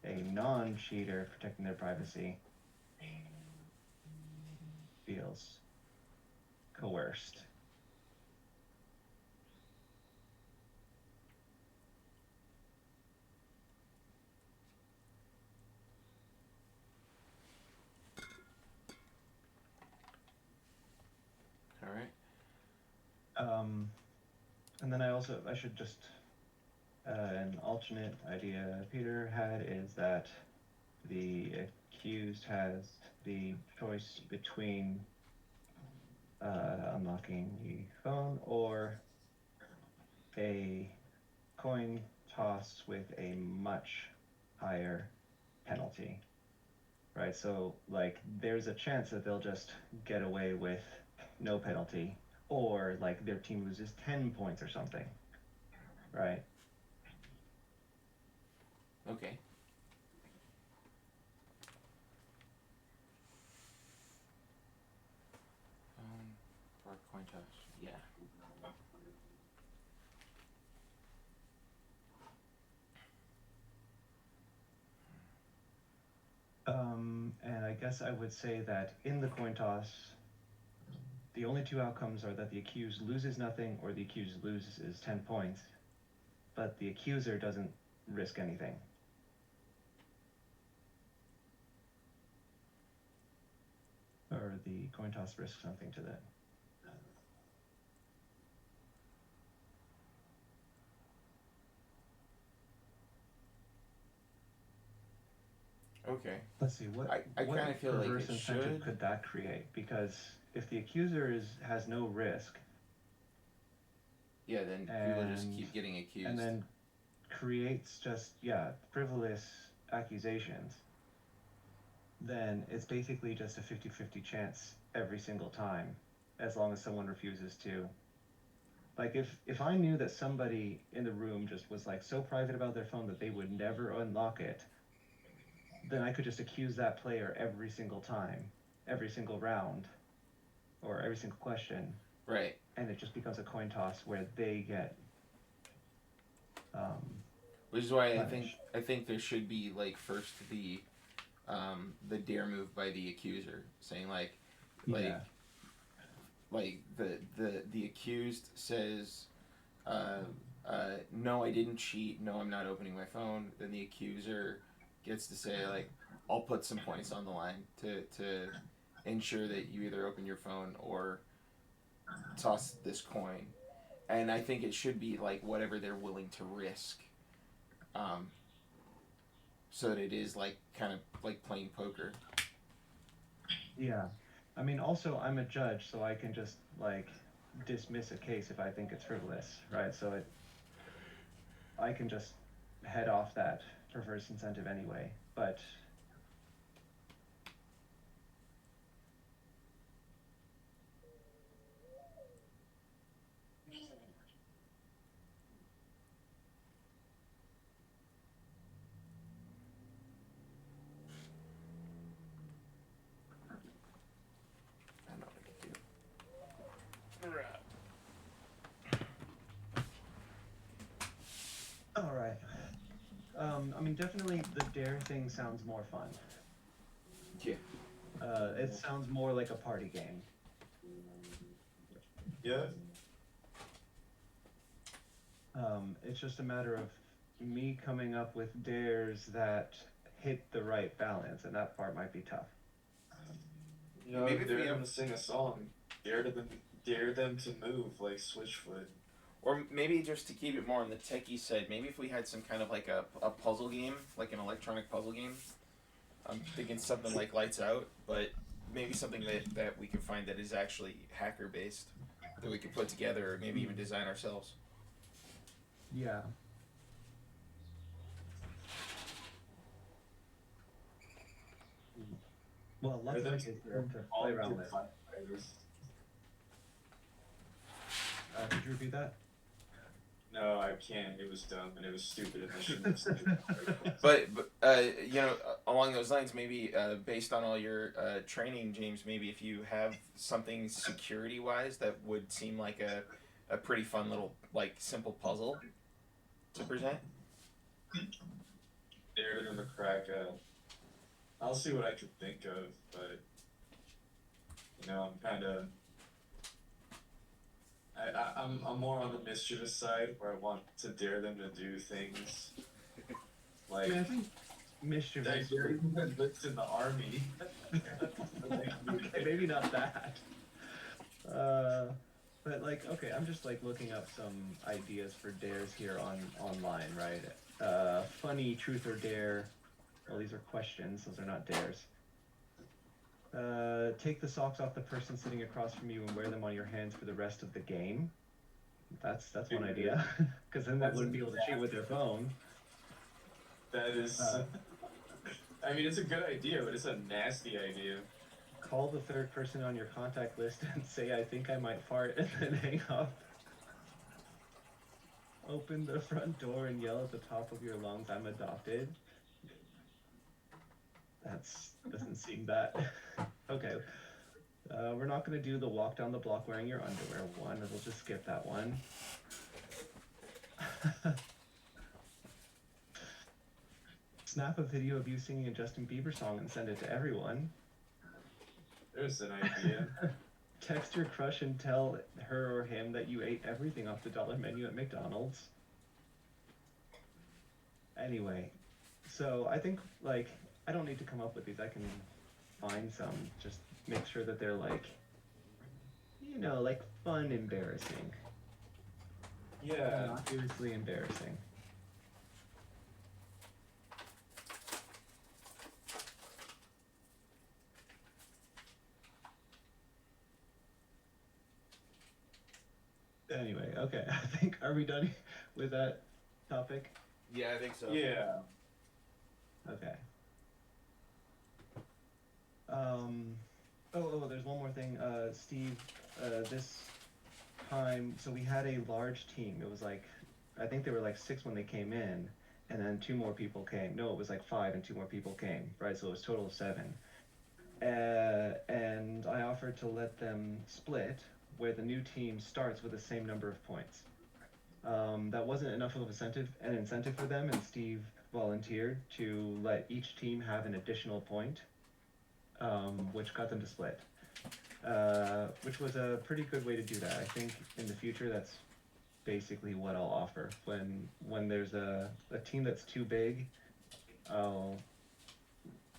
protecting their privacy feels coerced. All right. And then I should just, an alternate idea Peter had is that the accused has the choice between unlocking the phone or a coin toss with a much higher penalty, right? So like there's a chance that they'll just get away with no penalty, or like their team loses 10 points or something, right? Okay. For coin toss, yeah. And I guess I would say that in the coin toss, the only two outcomes are that the accused loses nothing or the accused loses 10 points, but the accuser doesn't risk anything. Or the coin toss risks something to that. Okay. Let's see, what I kind of feel like perverse it incentive should. could that create? Because if the accuser has no risk, Yeah, then people just keep getting accused. and then creates just frivolous accusations, then it's basically just a 50-50 chance every single time, as long as someone refuses to. Like if I knew that somebody in the room just was like so private about their phone that they would never unlock it, then I could just accuse that player every single time, every single round, or every single question. Right. And it just becomes a coin toss where they get which is why punished. I think there should be like first the dare move by the accuser, saying like Yeah. like the accused says no, I didn't cheat, no, I'm not opening my phone. Then the accuser gets to say like, I'll put some points on the line to ensure that you either open your phone or toss this coin. And I think it should be like whatever they're willing to risk, so that it is like kind of like playing poker. Yeah. I mean, also, I'm a judge, so I can just, like, dismiss a case if I think it's frivolous, right? So I can just head off that perverse incentive anyway. But mean, definitely the dare thing sounds more fun. Yeah. It sounds more like a party game. Yeah. It's just a matter of me coming up with dares that hit the right balance, and that part might be tough. You know, Maybe if dare we them have, to sing a song. Dare them to move like Switchfoot. or maybe just to keep it more on the techie side, maybe if we had some kind of like a puzzle game, like an electronic puzzle game. I'm thinking something like Lights Out, but maybe something that we can find that is actually hacker based, that we could put together or maybe even design ourselves. Yeah. Well, lots Dare of them ideas to to move play all around your with. firefighters. Could you repeat that? No, I can't. It was dumb and it was stupid and I shouldn't have said it. But you know, along those lines, maybe based on all your training, James, maybe if you have something security wise that would seem like a pretty fun little like simple puzzle to present. Dare them to crack I'll see what I can think of, but you know, I'm kind of I'm more on the mischievous side where I want to dare them to do things like I think mischievous. I dare them to enlist in the army. Okay, maybe not that. But like, okay, I'm just like looking up some ideas for dares here online, right? Funny truth or dare. Well, these are questions; those are not dares. Take the socks off the person sitting across from you and wear them on your hands for the rest of the game. That's one idea, because then they That's wouldn't be able to cheat with their phone. That is, I mean, it's a good idea, but it's a nasty idea. Call the third person on your contact list and say, "I think I might fart," and then hang up. Open the front door and yell at the top of your lungs, "I'm adopted." Doesn't seem that. Okay. We're not going to do the walk down the block wearing your underwear one. We'll just skip that one. Snap a video of you singing a Justin Bieber song and send it to everyone. There's an idea. Text your crush and tell her or him that you ate everything off the dollar menu at McDonald's. Anyway, so I think, like, I don't need to come up with these. I can find some. Just make sure that they're, like, you know, like, fun embarrassing. Yeah. Not seriously embarrassing. Anyway, okay. I think, are we done with that topic? Yeah, I think so. Yeah. Okay. There's one more thing. Steve, this time, so we had a large team. It was like, I think there were like 6 when they came in, and then 2 more people came. No, it was like 5 and 2 more people came, right? So it was a total of 7. And I offered to let them split, where the new team starts with the same number of points. That wasn't enough of an incentive for them, and Steve volunteered to let each team have an additional point, which got them to split. Which was a pretty good way to do that. I think in the future that's basically what I'll offer. When there's a team that's too big, I'll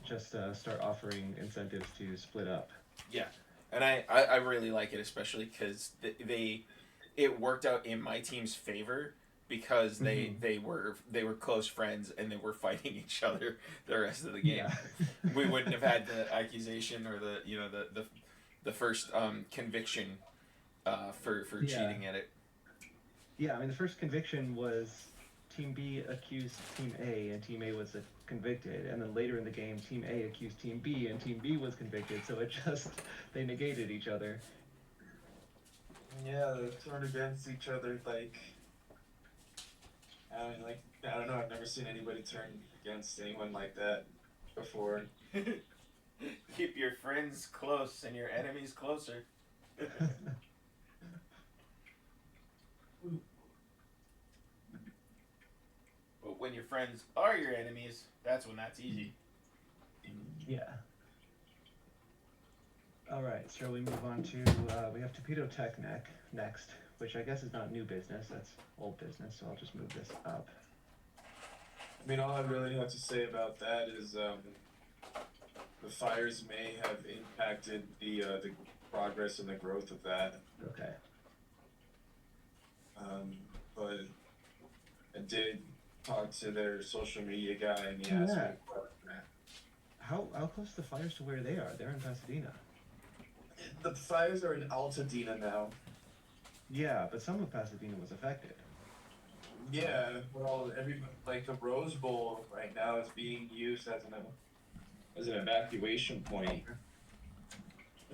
just start offering incentives to split up. Yeah, and I really like it, especially because it worked out in my team's favor because they were close friends and they were fighting each other the rest of the game. Yeah. We wouldn't have had the accusation or the first conviction for cheating at it. Yeah, I mean the first conviction was Team B accused Team A, and Team A was convicted, and then later in the game, Team A accused Team B, and Team B was convicted. So they negated each other. Yeah, they turned against each other like I don't know. I've never seen anybody turn against anyone like that before. Keep your friends close and your enemies closer. Oh, But when your friends are your enemies, that's when that's easy. Yeah. All right, shall we move on to, we have Torpedo Tech next, which I guess is not new business, that's old business, so I'll just move this up. I mean, all I really have to say about that is the fires may have impacted the progress and the growth of that. Okay. But I did talk to their social media guy, and he asked me about that. How close are the fires to where they are? They're in Pasadena. The fires are in Altadena now. Yeah, but some of Pasadena was affected. Yeah, well, like the Rose Bowl right now is being used as an evacuation point.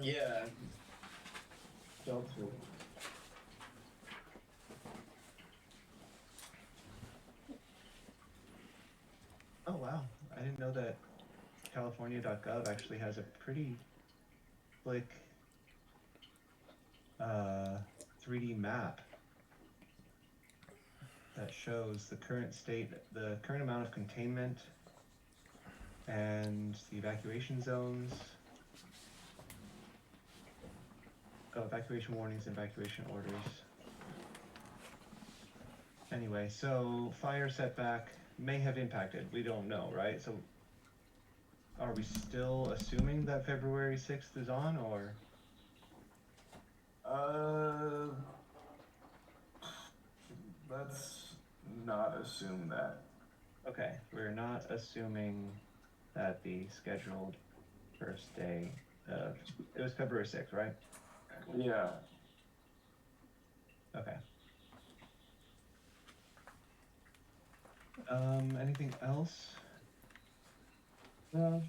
Yeah. Shelter. Oh wow, I didn't know that California.gov actually has a pretty slick 3D map that shows the current state, the current amount of containment, and the evacuation zones. Oh, evacuation warnings and evacuation orders. Anyway, so fire setback may have impacted. We don't know, right? So are we still assuming that February 6th is on, or? Let's not assume that. Okay, we're not assuming that the scheduled first day of, it was February 6th, right? Yeah. Okay. Anything else? No.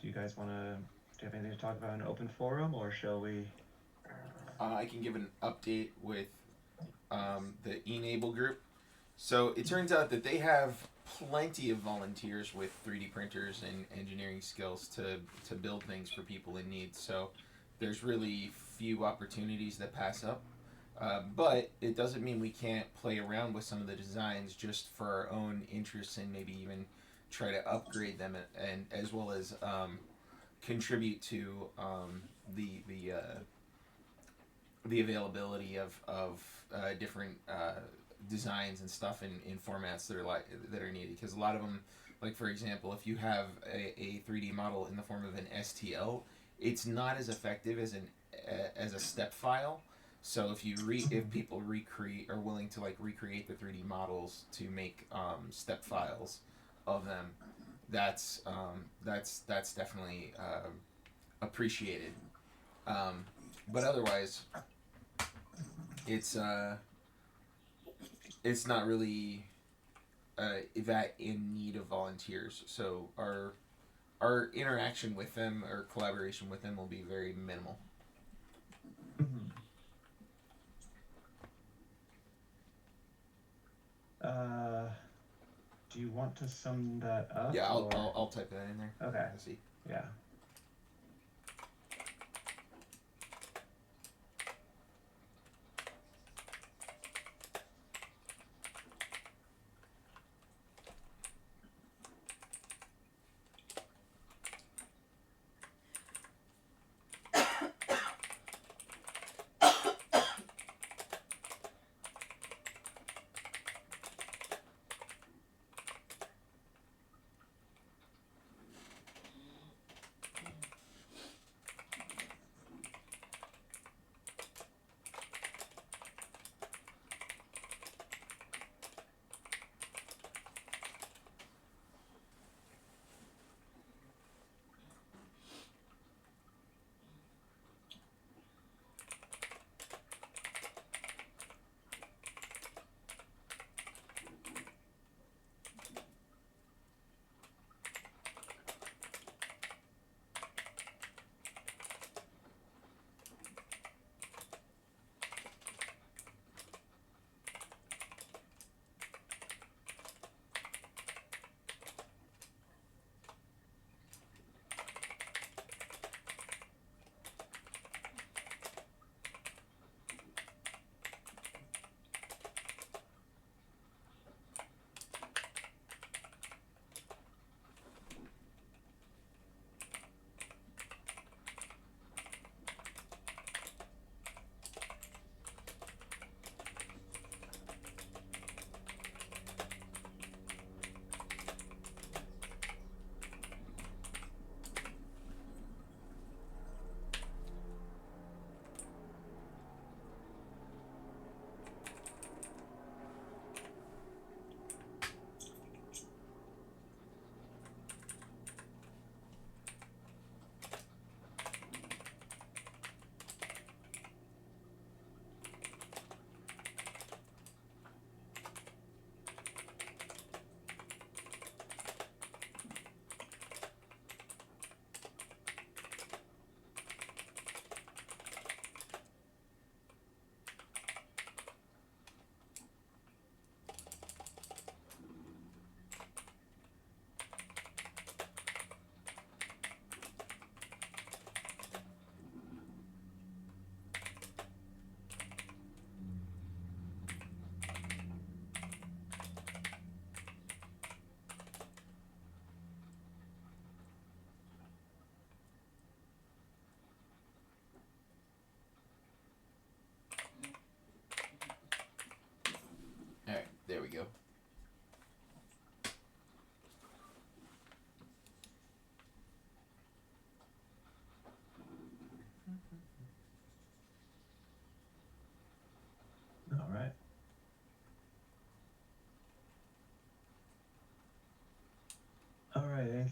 Do you guys want to, do you have anything to talk about in an open forum, or shall we? I can give an update with the Enable group. So it turns out that they have plenty of volunteers with 3D printers and engineering skills to build things for people in need. So there's really few opportunities that pass up. But it doesn't mean we can't play around with some of the designs just for our own interests and maybe even try to upgrade them and as well as contribute to the availability of different designs and stuff in formats that are needed, because a lot of them, like for example, if you have a 3D model in the form of an STL, it's not as effective as a step file. So if people are willing to like recreate the 3D models to make step files of them, that's definitely appreciated. But otherwise, it's not really that in need of volunteers. So our interaction with them or collaboration with them will be very minimal. Do you want to sum that up? Yeah, I'll type that in there. Okay. Let's see. Yeah.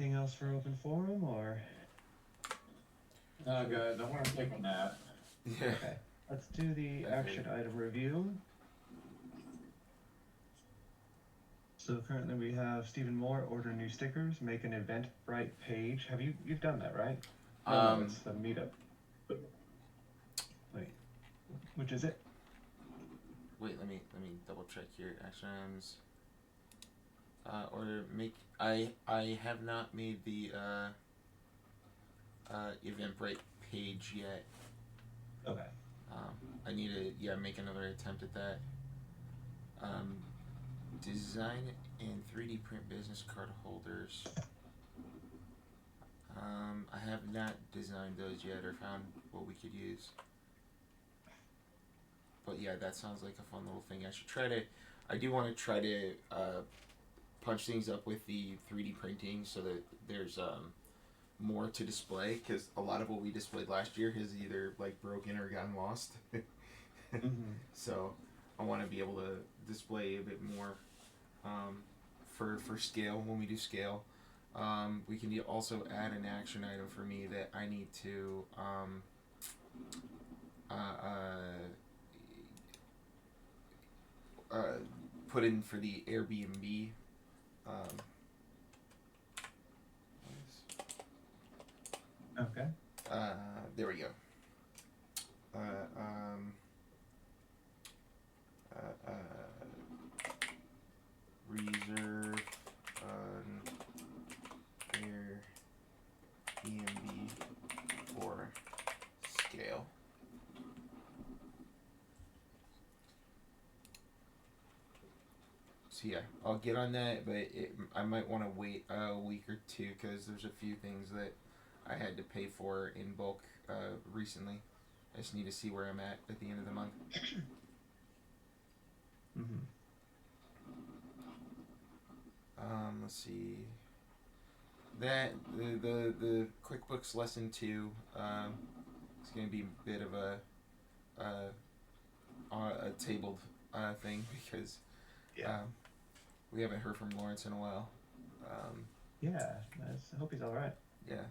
anything else for open forum, or? Oh god, I want to take a nap. Yeah. Okay, let's do the action item review. So currently we have Stephen Moore, order new stickers, make an EventBrite page. You've done that, right? No, it's the meetup. Wait, which is it? Wait, let me double check here. Action items. Order make. I have not made the EventBrite page yet. Okay. I need to make another attempt at that. Design and 3D print business card holders. I have not designed those yet or found what we could use. But yeah, that sounds like a fun little thing. I do want to try to punch things up with the 3D printing so that there's more to display, because a lot of what we displayed last year has either like broken or gotten lost. So I want to be able to display a bit more for scale when we do scale. We can also add an action item for me that I need to put in for the Airbnb. Okay. There we go. Reserve Airbnb for scale. So yeah, I'll get on that, but I might want to wait a week or two because there's a few things that I had to pay for in bulk recently. I just need to see where I'm at the end of the month. Let's see. That the QuickBooks lesson 2 is going to be a bit of a tabled thing because we haven't heard from Lawrence in a while. I hope he's all right. Yeah.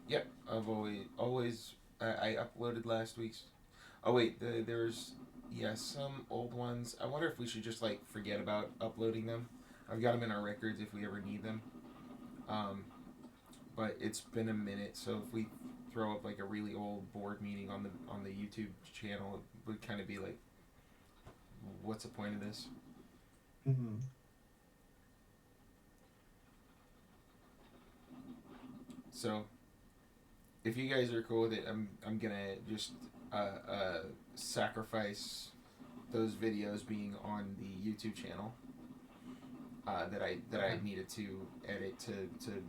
Yep. I've always I uploaded last week's. Oh wait, there's some old ones. I wonder if we should just like forget about uploading them. I've got them in our records if we ever need them. But it's been a minute, so if we throw up like a really old board meeting on the YouTube channel, it would kind of be like, what's the point of this? So, if you guys are cool with it, I'm gonna just sacrifice those videos being on the YouTube channel that I needed to edit to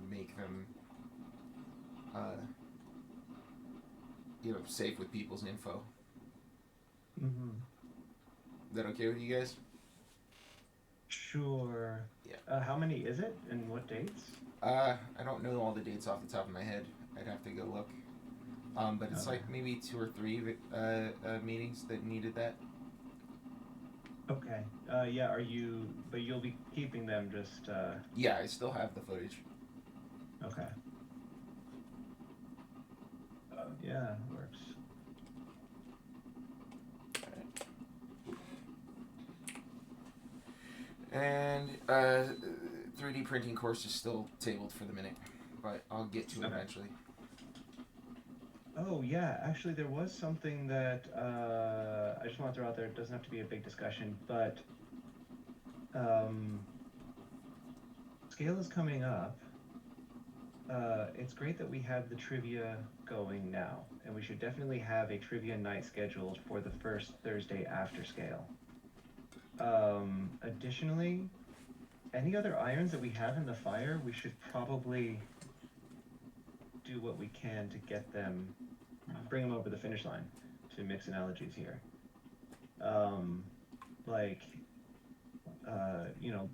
make them safe with people's info. Is that okay with you guys? Sure. Yeah. How many is it and what dates? I don't know all the dates off the top of my head. I'd have to go look. But it's like maybe 2 or 3 meetings that needed that. Okay. But you'll be keeping them just, Yeah, I still have the footage. Okay. Yeah, works. And 3D printing course is still tabled for the minute, but I'll get to it eventually. Oh yeah, actually there was something that I just want to throw out there. It doesn't have to be a big discussion, but scale is coming up. It's great that we have the trivia going now, and we should definitely have a trivia night scheduled for the first Thursday after scale. Additionally, any other irons that we have in the fire, we should probably do what we can to get them, bring them over the finish line, to mix analogies here.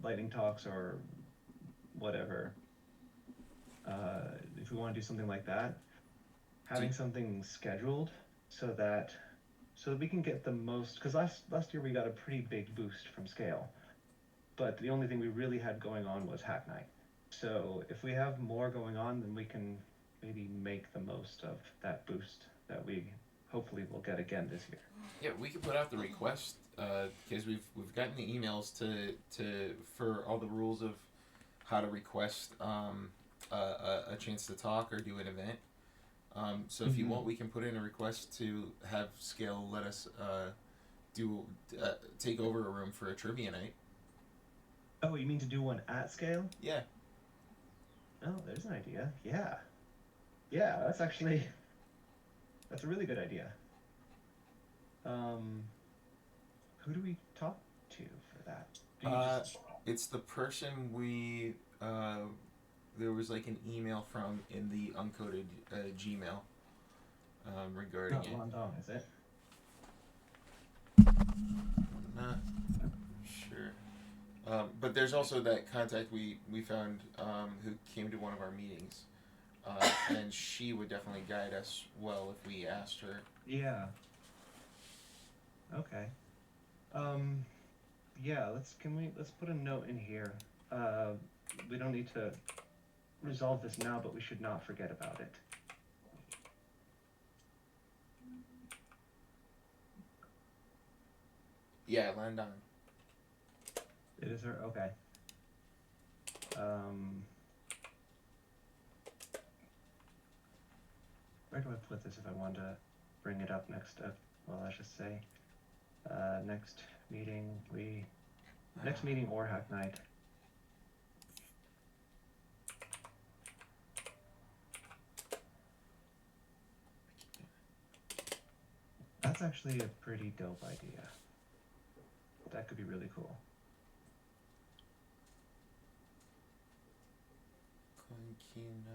Lightning talks or whatever. If we want to do something like that, having something scheduled so that we can get the most, because last year we got a pretty big boost from scale. but the only thing we really had going on was Hack Night. So if we have more going on, then we can maybe make the most of that boost that we hopefully will get again this year. Yeah, we could put out the request because we've gotten the emails to for all the rules of how to request a chance to talk or do an event. So if you want, we can put in a request to have Scale let us take over a room for a trivia night. Oh, you mean to do one at Scale? Yeah. Oh, there's an idea. Yeah. Yeah, that's a really good idea. Who do we talk to for that? Do you It's the person we there was like an email from in the uncoded Gmail regarding it. London, is it? Not sure. But there's also that contact we found who came to one of our meetings. And she would definitely guide us well if we asked her. Yeah. Okay. Yeah, let's put a note in here. We don't need to resolve this now, but we should not forget about it. Yeah, Landon. It is her? Okay. Where do I put this if I want to bring it up next well, let's just say next meeting or Hack Night. That's actually a pretty dope idea. That could be really cool. Keynote.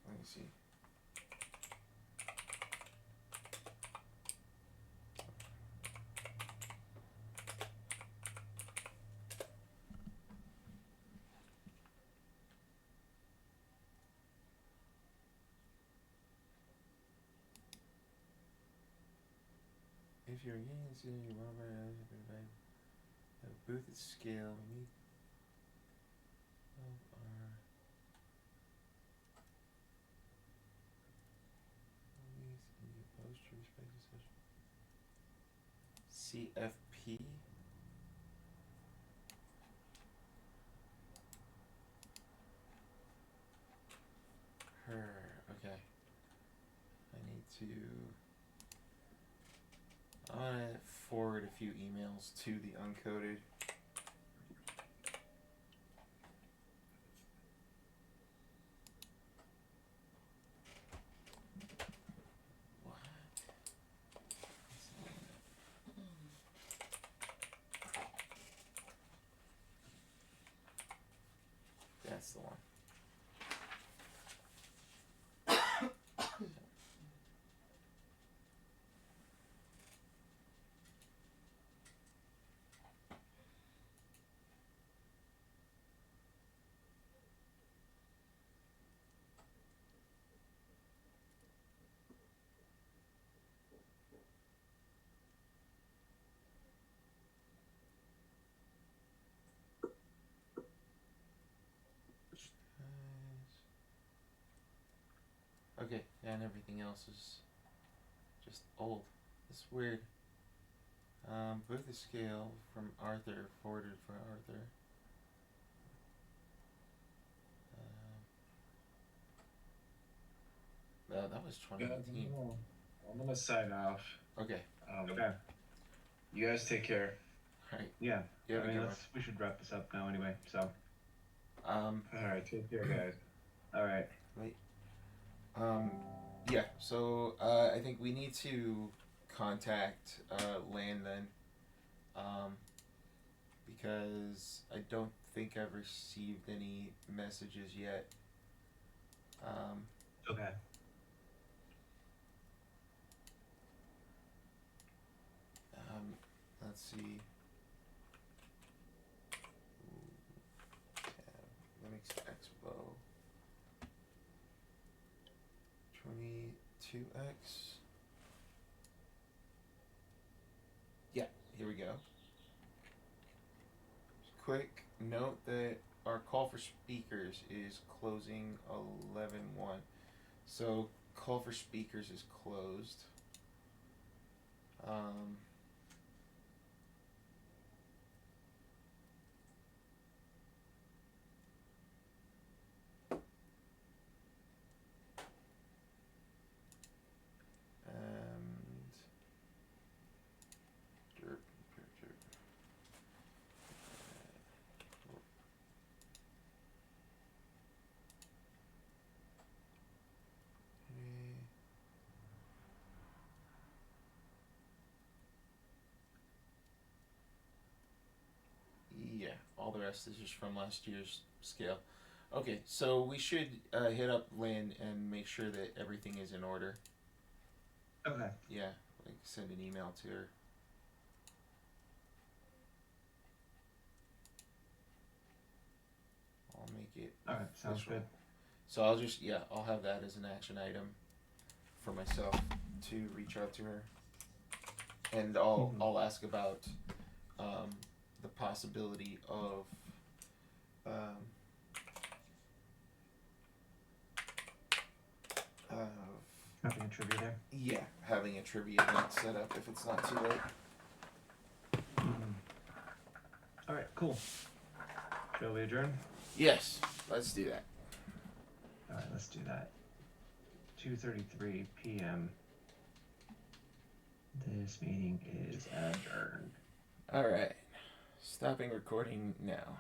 Let me see. If you're getting into your a booth at Scale, we need our posters, CFP. Her. Okay. I need to. I want to forward a few emails to the uncoded. What? That's the one. Okay, and everything else is just old. It's weird. Both the Scale from Arthur, forwarded for Arthur. That was 2019. I'm gonna sign off. Okay. Okay. You guys take care. Alright. Yeah. Yeah, I mean, we should wrap this up now anyway. So. Alright, take care, guys. All right. Wait. Yeah, so I think we need to contact Landon because I don't think I've received any messages yet. Okay. Let's see. 2x. Yeah, here we go. Quick note that our call for speakers is closing 11:1. So call for speakers is closed. Um, and derp, derp, derp. Yeah, all the rest is just from last year's scale. Okay, so we should hit up Lynn and make sure that everything is in order. Okay. Yeah, like send an email to her. I'll make it. All right. Sounds official. good. So I'll have that as an action item for myself to reach out to her, and I'll ask about the possibility of um, Having a trivia there. yeah, having a trivia event set up if it's not too late. All right. Cool. Shall we adjourn? Yes, let's do that. All right. Let's do that. 2:33 p.m. This meeting is adjourned. All right, stopping recording now.